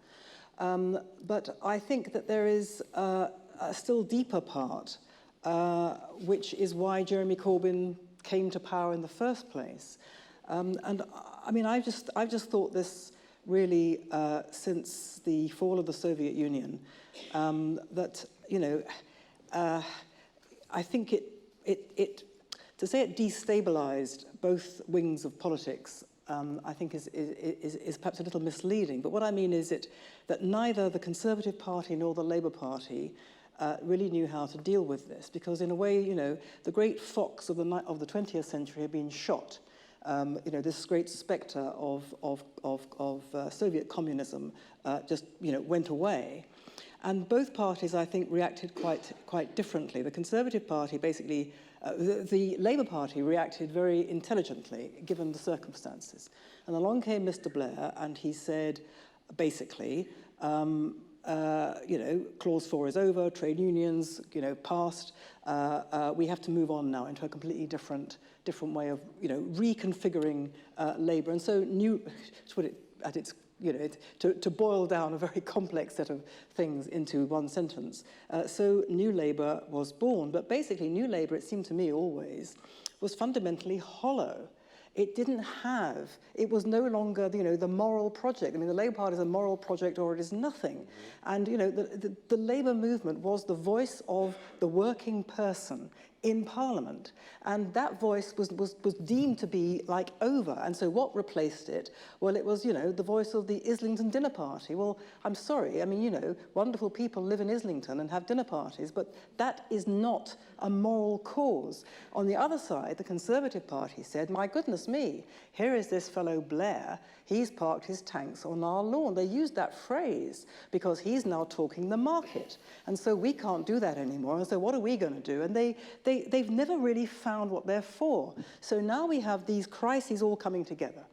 But I think that there is a still deeper part, which is why Jeremy Corbyn came to power in the first place. And I mean, I've just thought this really since the fall of the Soviet Union, that, you know, I think to say it destabilized both wings of politics, I think is perhaps a little misleading. But what I mean is that neither the Conservative Party nor the Labour Party really knew how to deal with this, because in a way, you know, the great fox of the 20th century had been shot. You know, this great spectre of Soviet communism just, you know, went away. And both parties, I think, reacted quite differently. The Conservative Party basically, the Labour Party reacted very intelligently, given the circumstances. And along came Mr. Blair, and he said, basically, you know, Clause 4 is over, trade unions, you know, passed. We have to move on now into a completely different different way of, reconfiguring Labour. And so to put it at its, to boil down a very complex set of things into one sentence. So New Labour was born, but basically New Labour, it seemed to me always, was fundamentally hollow. It didn't have, it was no longer, the moral project. I mean, the Labour Party is a moral project or it is nothing. And, the Labour movement was the voice of the working person in Parliament. And that voice was deemed to be, like, over. And so what replaced it? Well, it was, the voice of the Islington dinner party. Well, I'm sorry. I mean, wonderful people live in Islington and have dinner parties, but that is not a moral cause. On the other side, the Conservative Party said, my goodness me, here is this fellow Blair. He's parked his tanks on our lawn. They used that phrase because he's now talking the market. And so we can't do that anymore. And so what are we going to do? And they've never really found what they're for. So now we have these crises all coming together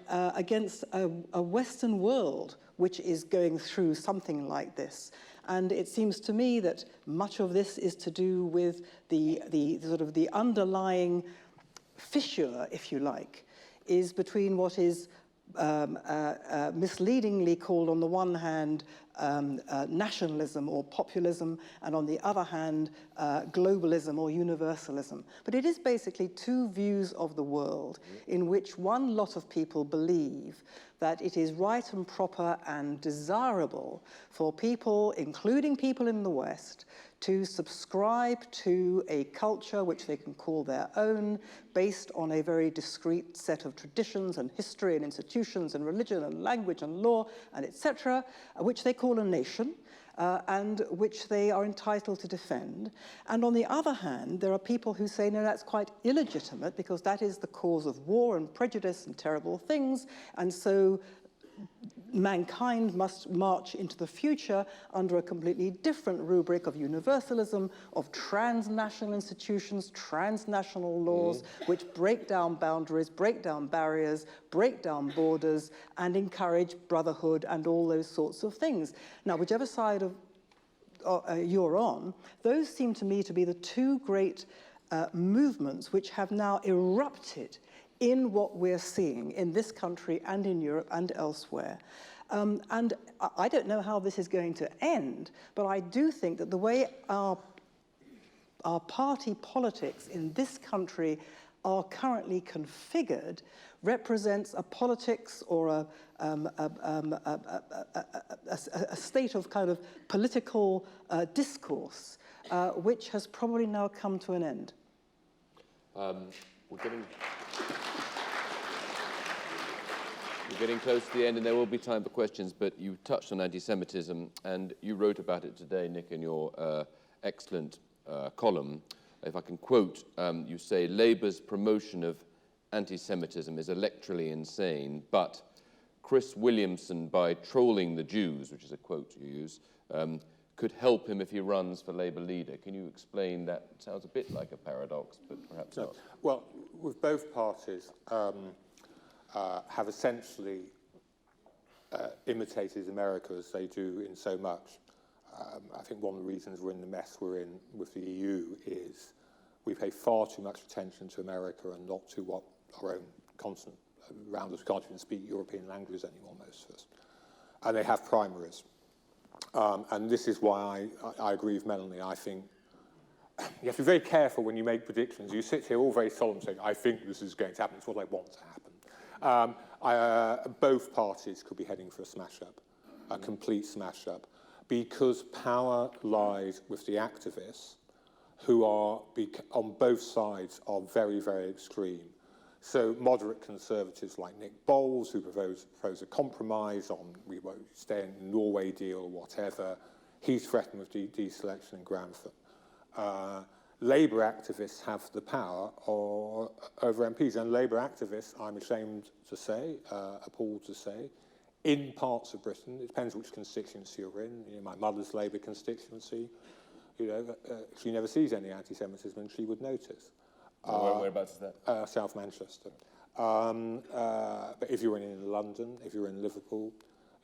against a Western world which is going through something like this. And it seems to me that much of this is to do with the sort of the underlying fissure, if you like, is between what is misleadingly called, on the one hand, nationalism or populism, and on the other hand, globalism or universalism. But it is basically two views of the world in which one lot of people believe that it is right and proper and desirable for people, including people in the West, to subscribe to a culture which they can call their own, based on a very discrete set of traditions and history and institutions and religion and language and law and etc., which they call a nation, and which they are entitled to defend. And on the other hand, there are people who say, no, that's quite illegitimate because that is the cause of war and prejudice and terrible things, and so mankind must march into the future under a completely different rubric of universalism, of transnational institutions, transnational laws, which break down boundaries, break down barriers, break down borders, and encourage brotherhood and all those sorts of things. Now, whichever side of you're on, those seem to me to be the two great movements which have now erupted in what we're seeing in this country and in Europe and elsewhere. And I don't know how this is going to end, but I do think that the way our party politics in this country are currently configured represents a politics or a state of kind of political discourse which has probably now come to an end. We're getting close to the end, and there will be time for questions, but you touched on anti-Semitism, and you wrote about it today, Nick, in your excellent column. If I can quote, you say, Labour's promotion of anti-Semitism is electorally insane, but Chris Williamson, by trolling the Jews, which is a quote you use, could help him if he runs for Labour leader. Can you explain that? It sounds a bit like a paradox, but perhaps not. Well, with both parties, have essentially imitated America as they do in so much. I think one of the reasons we're in the mess we're in with the EU is we pay far too much attention to America and not to what our own continent around us. We can't even speak European languages anymore, most of us. And they have primaries. And this is why I agree with Melanie. I think you have to be very careful when you make predictions. You sit here all very solemn saying, I think this is going to happen. It's what I want to happen. Both parties could be heading for a smash-up, a complete smash-up, because power lies with the activists who are, on both sides, are very, very extreme. So moderate conservatives like Nick Bowles, who propose a compromise on we won't stay in the Norway deal or whatever, he's threatened with deselection in Grantham. Labour activists have the power over MPs, and Labour activists, I'm ashamed to say, appalled to say, in parts of Britain, it depends which constituency you're in. You know, my mother's Labour constituency, she never sees any anti-Semitism, and she would notice. Whereabouts is that? South Manchester. But if you're in London, if you're in Liverpool,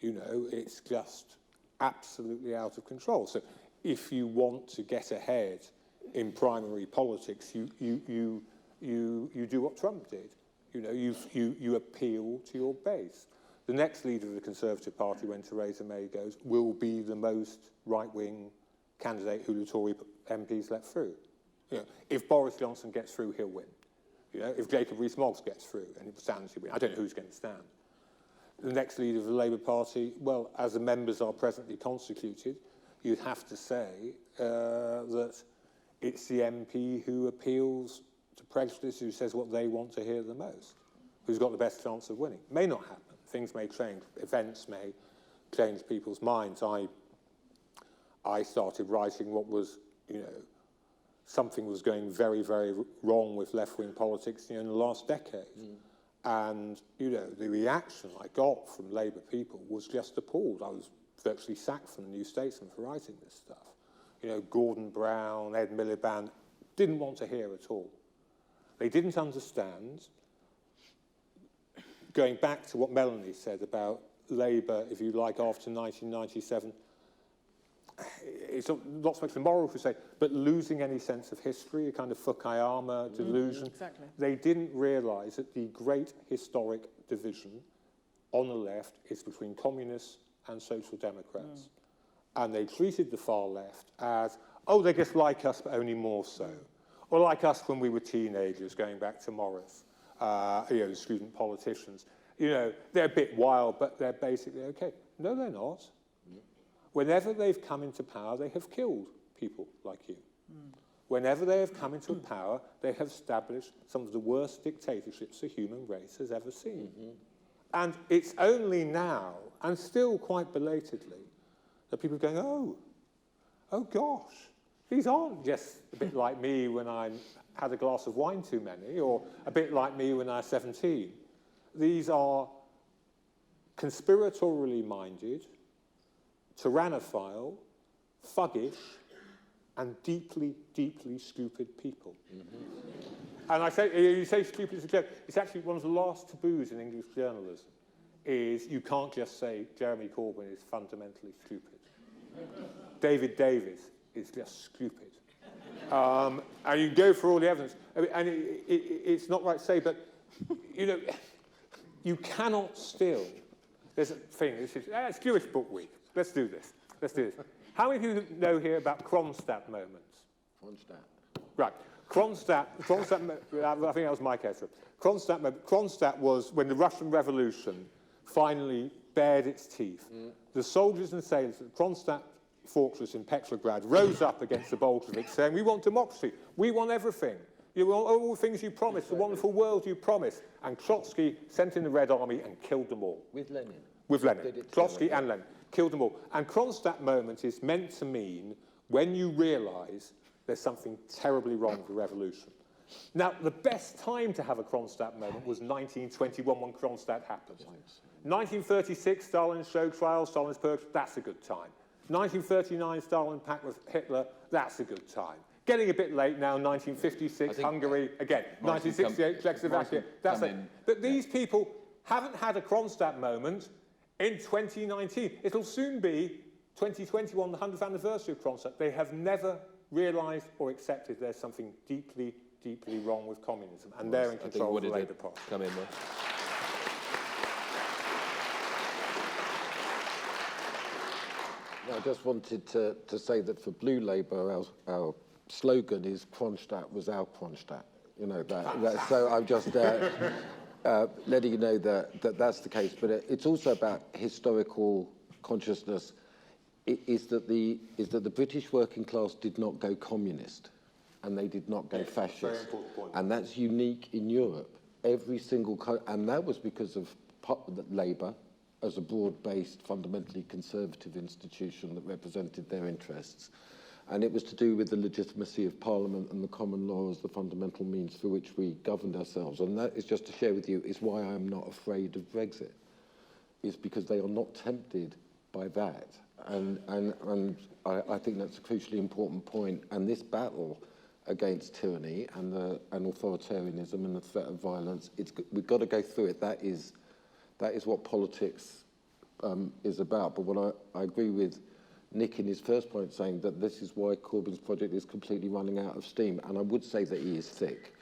it's just absolutely out of control. So if you want to get ahead in primary politics, you you do what Trump did. You know, you appeal to your base. The next leader of the Conservative Party, when Theresa May goes, will be the most right-wing candidate who the Tory MPs let through. You know, if Boris Johnson gets through, he'll win. You know, if Jacob Rees-Mogg gets through, and it stands, he'll win. I don't know who's going to stand. The next leader of the Labour Party, well, as the members are presently constituted, you'd have to say that it's the MP who appeals to prejudice, who says what they want to hear the most, who's got the best chance of winning. May not happen. Things may change. Events may change people's minds. I started writing what was, you know, something was going very, very wrong with left-wing politics in the last decade. And, you know, the reaction I got from Labour people was just appalled. I was virtually sacked from the New Statesman for writing this stuff. You know, Gordon Brown, Ed Miliband didn't want to hear at all. They didn't understand, going back to what Melanie said about Labour, if you like, after 1997, it's not so much the moral to say, but losing any sense of history, a kind of Fukuyama delusion. Exactly. They didn't realise that the great historic division on the left is between communists and social democrats. And they treated the far left as, oh, they're just like us, but only more so. Or like us when we were teenagers, going back to Morris, you know, the student politicians. You know, they're a bit wild, but they're basically okay. No, they're not. Whenever they've come into power, they have killed people like you. Whenever they have come into power, they have established some of the worst dictatorships the human race has ever seen. And it's only now, and still quite belatedly, that people are going, oh gosh, these aren't just a bit like me when I had a glass of wine too many, or a bit like me when I was 17. These are conspiratorially minded, tyrannophile, thuggish, and deeply, deeply stupid people. And I say, you say stupid as a joke. It's actually one of the last taboos in English journalism, is you can't just say Jeremy Corbyn is fundamentally stupid. David Davis is just stupid. And you go for all the evidence. I mean, and it's not right to say, but, you know, you cannot still. There's a thing, it's Jewish Book Week. Let's do this. Let's do this. How many of you know here about Kronstadt moments? Kronstadt. Right. Kronstadt, I think that was Mike Ezra. Kronstadt was when the Russian Revolution finally bared its teeth. The soldiers and sailors at Kronstadt fortress in Petrograd rose up against the Bolsheviks saying, we want democracy, we want everything. You want all the things you promised, the wonderful world you promised. And Trotsky sent in the Red Army and killed them all. With Lenin. With Lenin. Trotsky and Lenin. Killed them all. And Kronstadt moment is meant to mean when you realise there's something terribly wrong with the revolution. Now, the best time to have a Kronstadt moment was 1921 when Kronstadt happened. 1936, Stalin's show trial, Stalin's purge, that's a good time. 1939, Stalin pact with Hitler, that's a good time. Getting a bit late now, 1956, Hungary, again, 1968, Czechoslovakia, that's it. But these people haven't had a Kronstadt moment in 2019. It'll soon be 2021, the 100th anniversary of Kronstadt. They have never realised or accepted there's something deeply, deeply wrong with communism, and they're in control of the Labour Party. Come in there. I just wanted to say that for Blue Labour, our slogan is Kronstadt was our Kronstadt. You know, so I'm just letting you know that that's the case. But it's also about historical consciousness. Is that the British working class did not go communist, and they did not go fascist. Very important point. And that's unique in Europe. Every single and that was because of Labour as a broad-based, fundamentally conservative institution that represented their interests. And it was to do with the legitimacy of Parliament and the common law as the fundamental means through which we governed ourselves. And that is just to share with you, is why I am not afraid of Brexit, is because they are not tempted by that. And I think that's a crucially important point. And this battle against tyranny and authoritarianism and the threat of violence, we've got to go through it. That is what politics is about. But what I agree with Nick in his first point, saying that this is why Corbyn's project is completely running out of steam. And I would say that he is thick.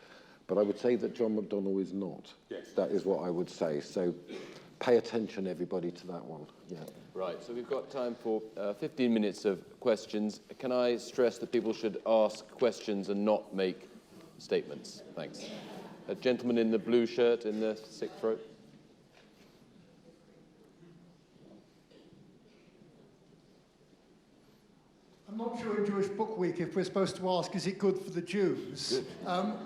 But I would say that John McDonnell is not. Yes. That is what I would say. So pay attention, everybody, to that one. Yeah. Right, so we've got time for 15 minutes of questions. Can I stress that people should ask questions and not make statements? Thanks. A gentleman in the blue shirt in the sixth row. I'm not sure in Jewish Book Week if we're supposed to ask, is it good for the Jews?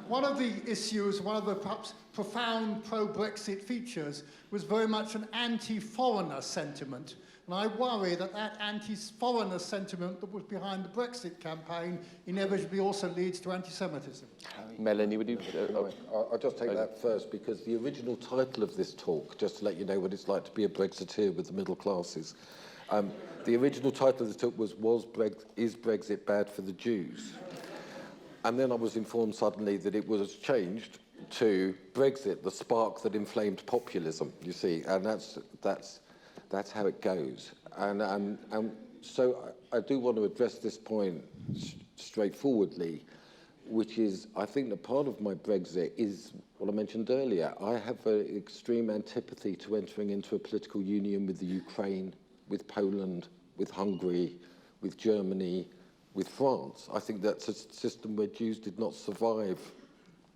One of the issues, one of the perhaps profound pro-Brexit features was very much an anti-foreigner sentiment. And I worry that that anti-foreigner sentiment that was behind the Brexit campaign inevitably also leads to anti-Semitism. Melanie, would you? I'll just take that first, because the original title of this talk, just to let you know what it's like to be a Brexiteer with the middle classes, the original title of the talk was Is Brexit Bad for the Jews? And then I was informed suddenly that it was changed to Brexit, the spark that inflamed populism, you see, and that's how it goes. And so I do want to address this point straightforwardly, which is, I think that part of my Brexit is what I mentioned earlier. I have an extreme antipathy to entering into a political union with the Ukraine, with Poland, with Hungary, with Germany, with France. I think that's a system where Jews did not survive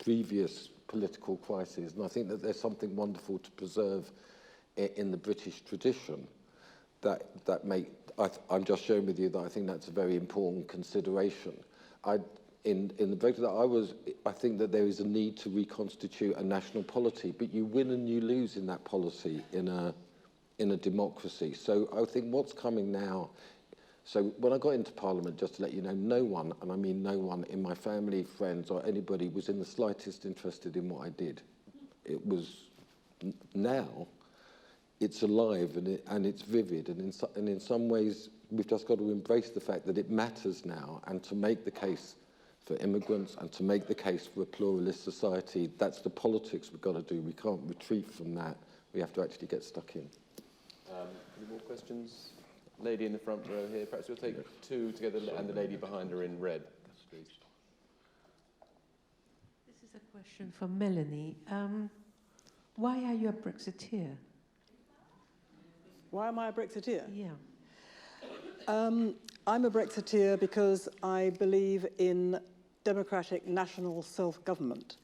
previous political crises, and I think that there's something wonderful to preserve in the British tradition I'm just sharing with you that I think that's a very important consideration. In the Brexit, I think that there is a need to reconstitute a national polity, but you win and you lose in that policy in a democracy. So I think what's coming now, so when I got into Parliament, just to let you know, no one, and I mean no one in my family, friends, or anybody was in the slightest interested in what I did. It was, now, it's alive and it's vivid, and in some ways, we've just got to embrace the fact that it matters now, and to make the case for immigrants and to make the case for a pluralist society, that's the politics we've got to do. We can't retreat from that. We have to actually get stuck in. Any more questions? Lady in the front row here. Perhaps we'll take two together, and the lady behind her in red, please. This is a question for Melanie. Why are you a Brexiteer? Why am I a Brexiteer? Yeah. I'm a Brexiteer because I believe in democratic national self-government.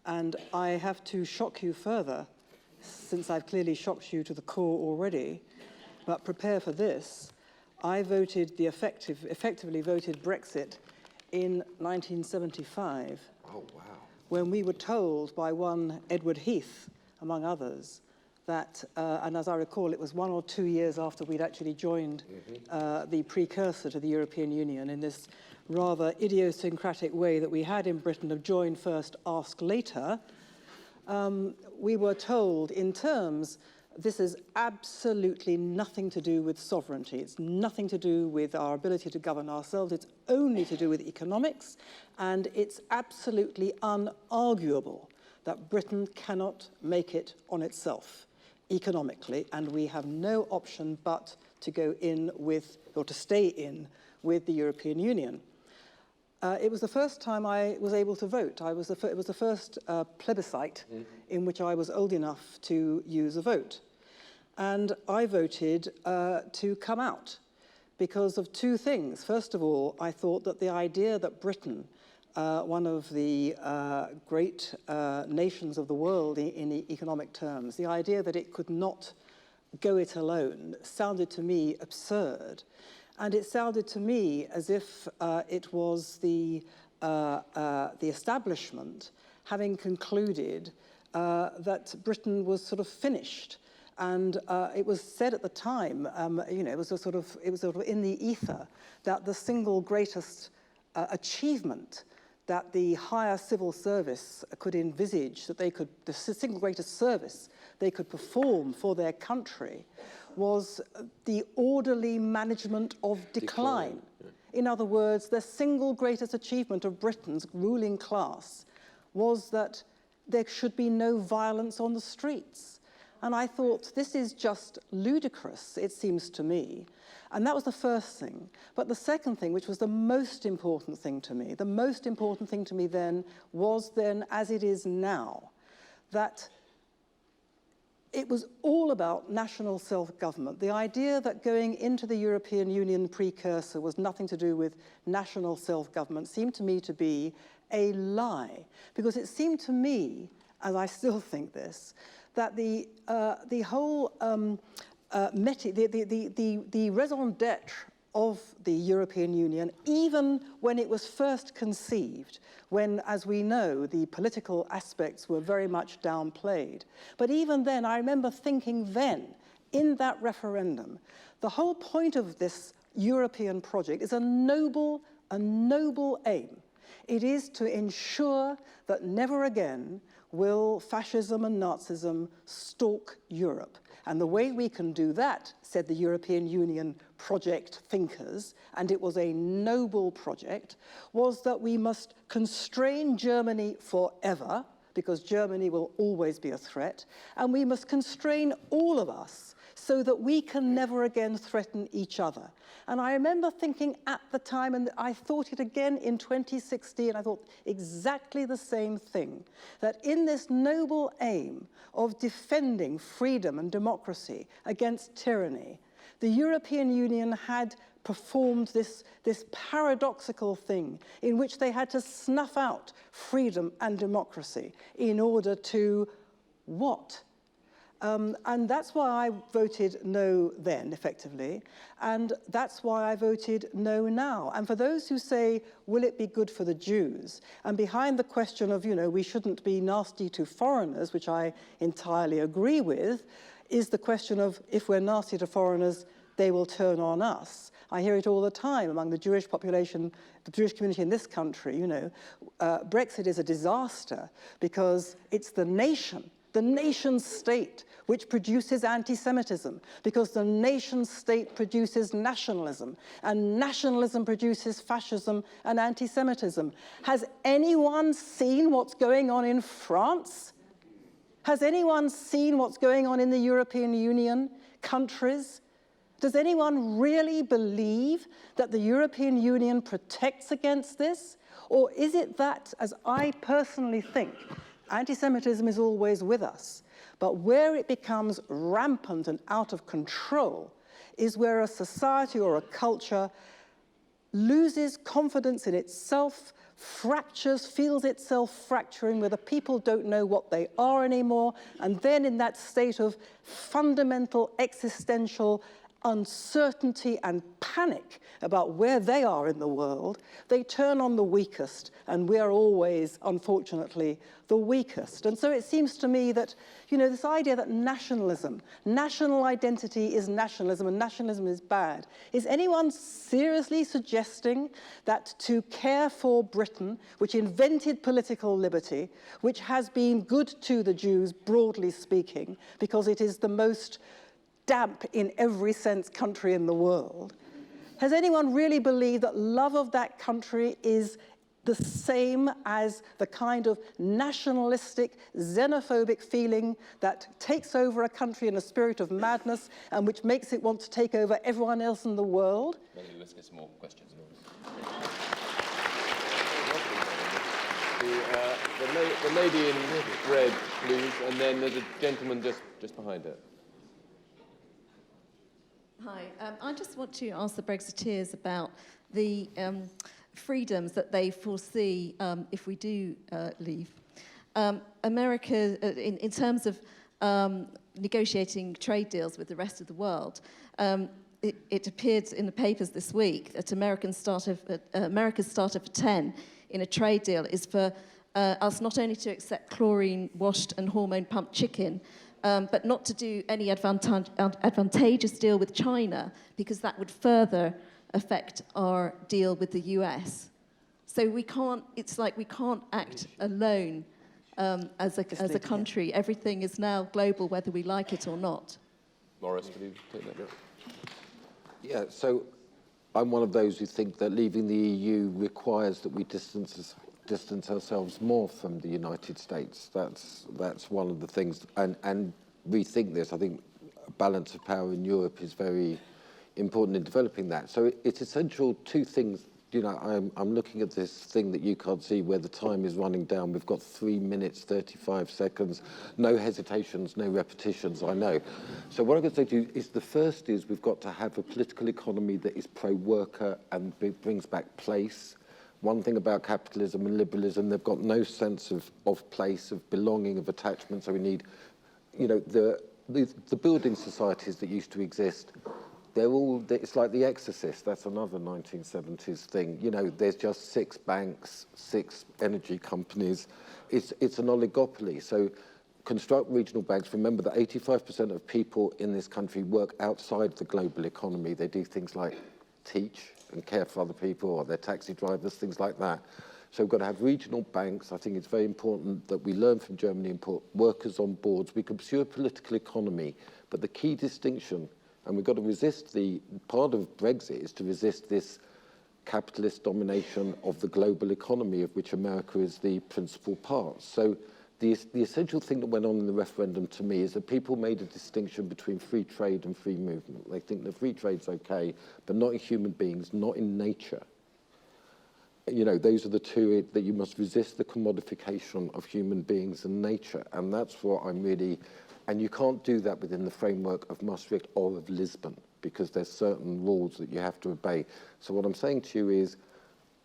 And I have to shock you further, since I've clearly shocked you to the core already, but prepare for this. I voted effectively voted Brexit in 1975. Oh, wow. When we were told by one Edward Heath, among others, that, and as I recall, it was 1 or 2 years after we'd actually joined the precursor to the European Union in this rather idiosyncratic way that we had in Britain of join first, ask later. We were told in terms, this is absolutely nothing to do with sovereignty. It's nothing to do with our ability to govern ourselves. It's only to do with economics, and it's absolutely unarguable that Britain cannot make it on itself economically, and we have no option but to go in with, or to stay in with the European Union. It was the first time I was able to vote. It was the first plebiscite in which I was old enough to use a vote. And I voted to come out because of two things. First of all, I thought that the idea that Britain, one of the great nations of the world in economic terms, the idea that it could not go it alone sounded to me absurd. And it sounded to me as if it was the establishment having concluded that Britain was sort of finished. And it was said at the time, it was sort of in the ether that the single greatest achievement that the higher civil service could envisage, that they could, the single greatest service they could perform for their country was the orderly management of decline. In other words, the single greatest achievement of Britain's ruling class was that there should be no violence on the streets. And I thought, this is just ludicrous, it seems to me. And that was the first thing. But the second thing, which was the most important thing to me, the most important thing to me then was then, as it is now, that it was all about national self-government. The idea that going into the European Union precursor was nothing to do with national self-government seemed to me to be a lie. Because it seemed to me, and I still think this, that the whole the raison d'etre of the European Union, even when it was first conceived, when, as we know, the political aspects were very much downplayed. But even then, I remember thinking then, in that referendum, the whole point of this European project is a noble aim. It is to ensure that never again will fascism and Nazism stalk Europe. And the way we can do that, said the European Union project thinkers, and it was a noble project, was that we must constrain Germany forever, because Germany will always be a threat, and we must constrain all of us so that we can never again threaten each other. And I remember thinking at the time, and I thought it again in 2016, I thought exactly the same thing, that in this noble aim of defending freedom and democracy against tyranny, the European Union had performed this paradoxical thing in which they had to snuff out freedom and democracy in order to what? And that's why I voted no then, effectively, and that's why I voted no now. And for those who say, will it be good for the Jews? And behind the question of, we shouldn't be nasty to foreigners, which I entirely agree with, is the question of, if we're nasty to foreigners, they will turn on us. I hear it all the time among the Jewish population, the Jewish community in this country, Brexit is a disaster because it's the nation state, which produces anti-Semitism, because the nation state produces nationalism, and nationalism produces fascism and anti-Semitism. Has anyone seen what's going on in France? Has anyone seen what's going on in the European Union countries? Does anyone really believe that the European Union protects against this? Or is it that, as I personally think, anti-Semitism is always with us, but where it becomes rampant and out of control is where a society or a culture loses confidence in itself, fractures, feels itself fracturing, where the people don't know what they are anymore, and then in that state of fundamental existential uncertainty and panic about where they are in the world, they turn on the weakest, and we are always, unfortunately, the weakest. And so it seems to me that, this idea that nationalism, national identity is nationalism and nationalism is bad, is anyone seriously suggesting that to care for Britain, which invented political liberty, which has been good to the Jews, broadly speaking, because it is the most damp in every sense country in the world, has anyone really believed that love of that country is the same as the kind of nationalistic, xenophobic feeling that takes over a country in a spirit of madness and which makes it want to take over everyone else in the world? Let's get some more questions. The lady in red, please, and then there's a gentleman just behind her. Hi, I just want to ask the Brexiteers about the freedoms that they foresee if we do leave. America, in terms of negotiating trade deals with the rest of the world, it appeared in the papers this week that America's starter for 10 in a trade deal is for us not only to accept chlorine-washed and hormone-pumped chicken, but not to do any advantageous deal with China, because that would further affect our deal with the US. So we can't act alone as a country. Everything is now global, whether we like it or not. Maurice, will you take that? Yeah, so I'm one of those who think that leaving the EU requires that we distance ourselves more from the United States. That's one of the things, and rethink this. I think a balance of power in Europe is very important in developing that. So it's essential two things. You know, I'm looking at this thing that you can't see where the time is running down. We've got 3 minutes, 35 seconds, no hesitations, no repetitions, I know. So what I'm going to say to you is the first is we've got to have a political economy that is pro-worker and brings back place. One thing about capitalism and liberalism, they've got no sense of place, of belonging, of attachment. So we need, you know, the building societies that used to exist, it's like The Exorcist. That's another 1970s thing. You know, there's just 6 banks, 6 energy companies. It's an oligopoly. So construct regional banks. Remember that 85% of people in this country work outside the global economy. They do things like teach and care for other people, or they're taxi drivers, things like that. So we've got to have regional banks. I think it's very important that we learn from Germany and put workers on boards. We can pursue a political economy, but the key distinction, and we've got to resist part of Brexit is to resist this capitalist domination of the global economy, of which America is the principal part. So the essential thing that went on in the referendum to me is that people made a distinction between free trade and free movement. They think that free trade's okay, but not in human beings, not in nature. You know, those are the two, that you must resist the commodification of human beings and nature. And that's what I'm really, and you can't do that within the framework of Maastricht or of Lisbon, because there's certain rules that you have to obey. So what I'm saying to you is,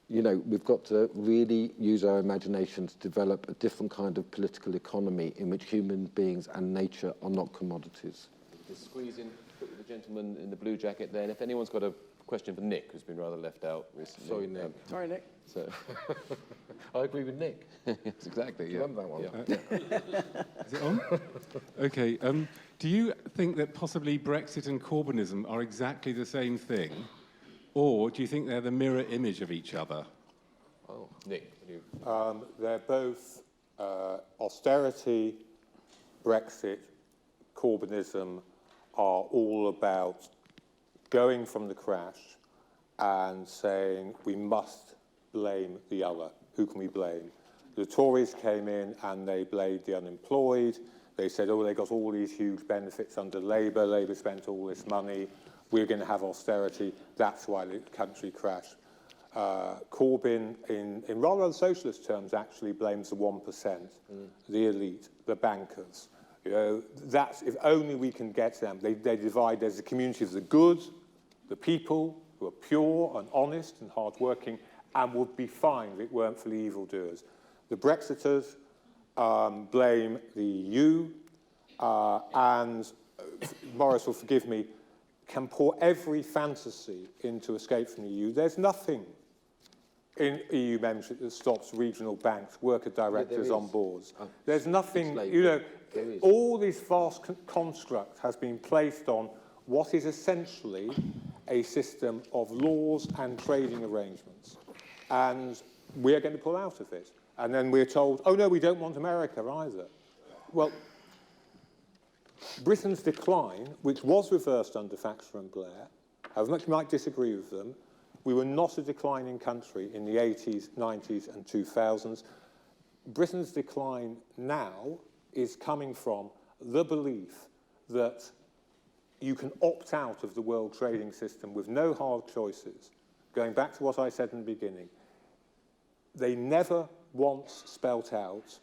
you know, we've got to really use our imagination to develop a different kind of political economy in which human beings and nature are not commodities. Just squeeze in the gentleman in the blue jacket there, and if anyone's got a question for Nick, who's been rather left out recently. Sorry, Nick. Sorry, Nick. So I agree with Nick. Yes, exactly. Do you remember that one? Yeah. Is it on? Okay. Do you think that possibly Brexit and Corbynism are exactly the same thing, or do you think they're the mirror image of each other? Oh, Nick. They're both austerity, Brexit, Corbynism are all about going from the crash and saying we must blame the other. Who can we blame? The Tories came in and they blamed the unemployed. They said, oh, they got all these huge benefits under Labour. Labour spent all this money. We're going to have austerity. That's why the country crashed. Corbyn, in rather socialist terms, actually blames the 1%, the elite, the bankers. You know, that's, if only we can get them. They divide, there's a community of the good, the people who are pure and honest and hardworking and would be fine if it weren't for the evildoers. The Brexiters blame the EU and, Morris will forgive me, can pour every fantasy into escape from the EU. There's nothing in EU membership that stops regional banks, worker directors on boards. There's nothing, you know, all this vast construct has been placed on what is essentially a system of laws and trading arrangements. And we're going to pull out of it. And then we're told, oh no, we don't want America either. Well, Britain's decline, which was reversed under Thatcher and Blair, however much you might disagree with them, we were not a declining country in the 80s, 90s and 2000s. Britain's decline now is coming from the belief that you can opt out of the world trading system with no hard choices. Going back to what I said in the beginning, they never once spelt out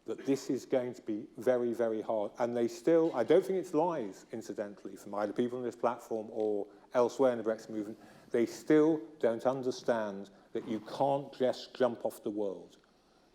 that this is going to be very, very hard. And they still, I don't think it's lies, incidentally, from either people on this platform or elsewhere in the Brexit movement, they still don't understand that you can't just jump off the world.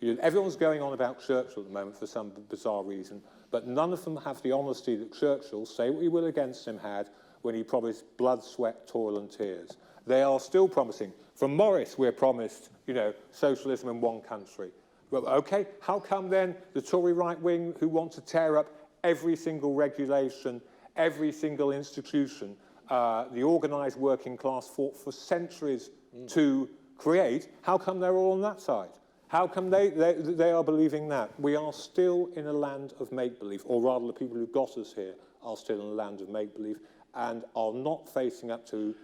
You know, everyone's going on about Churchill at the moment for some bizarre reason, but none of them have the honesty that Churchill, say what you will against him, had when he promised blood, sweat, toil and tears. They are still promising. From Morris, we're promised, you know, socialism in one country. Well, okay, how come then the Tory right wing who want to tear up every single regulation, every single institution, the organised working class fought for centuries to create, how come they're all on that side? How come they are believing that? We are still in a land of make-believe, or rather the people who got us here are still in a land of make-believe and are not facing up to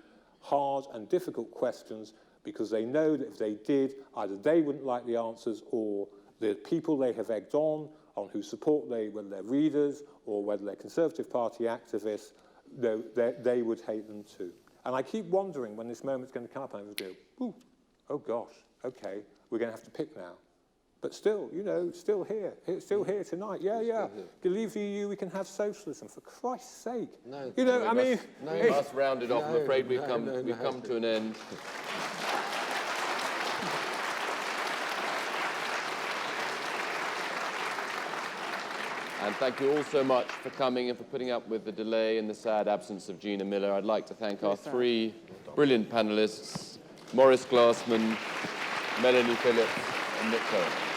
hard and difficult questions because they know that if they did, either they wouldn't like the answers or the people they have egged on on who support whether they're readers or whether they're Conservative Party activists, they would hate them too. And I keep wondering when this moment's going to come up, and I would go, ooh, oh gosh, okay, we're going to have to pick now. But still, you know, still here tonight. Yeah, yeah. You leave the EU, we can have socialism. For Christ's sake. No, you know, I mean, we must round it off. I'm afraid we've come to an end. And thank you all so much for coming and for putting up with the delay and the sad absence of Gina Miller. I'd like to thank our three brilliant panelists, Maurice Glassman, Melanie Phillips, and Nick Cohen.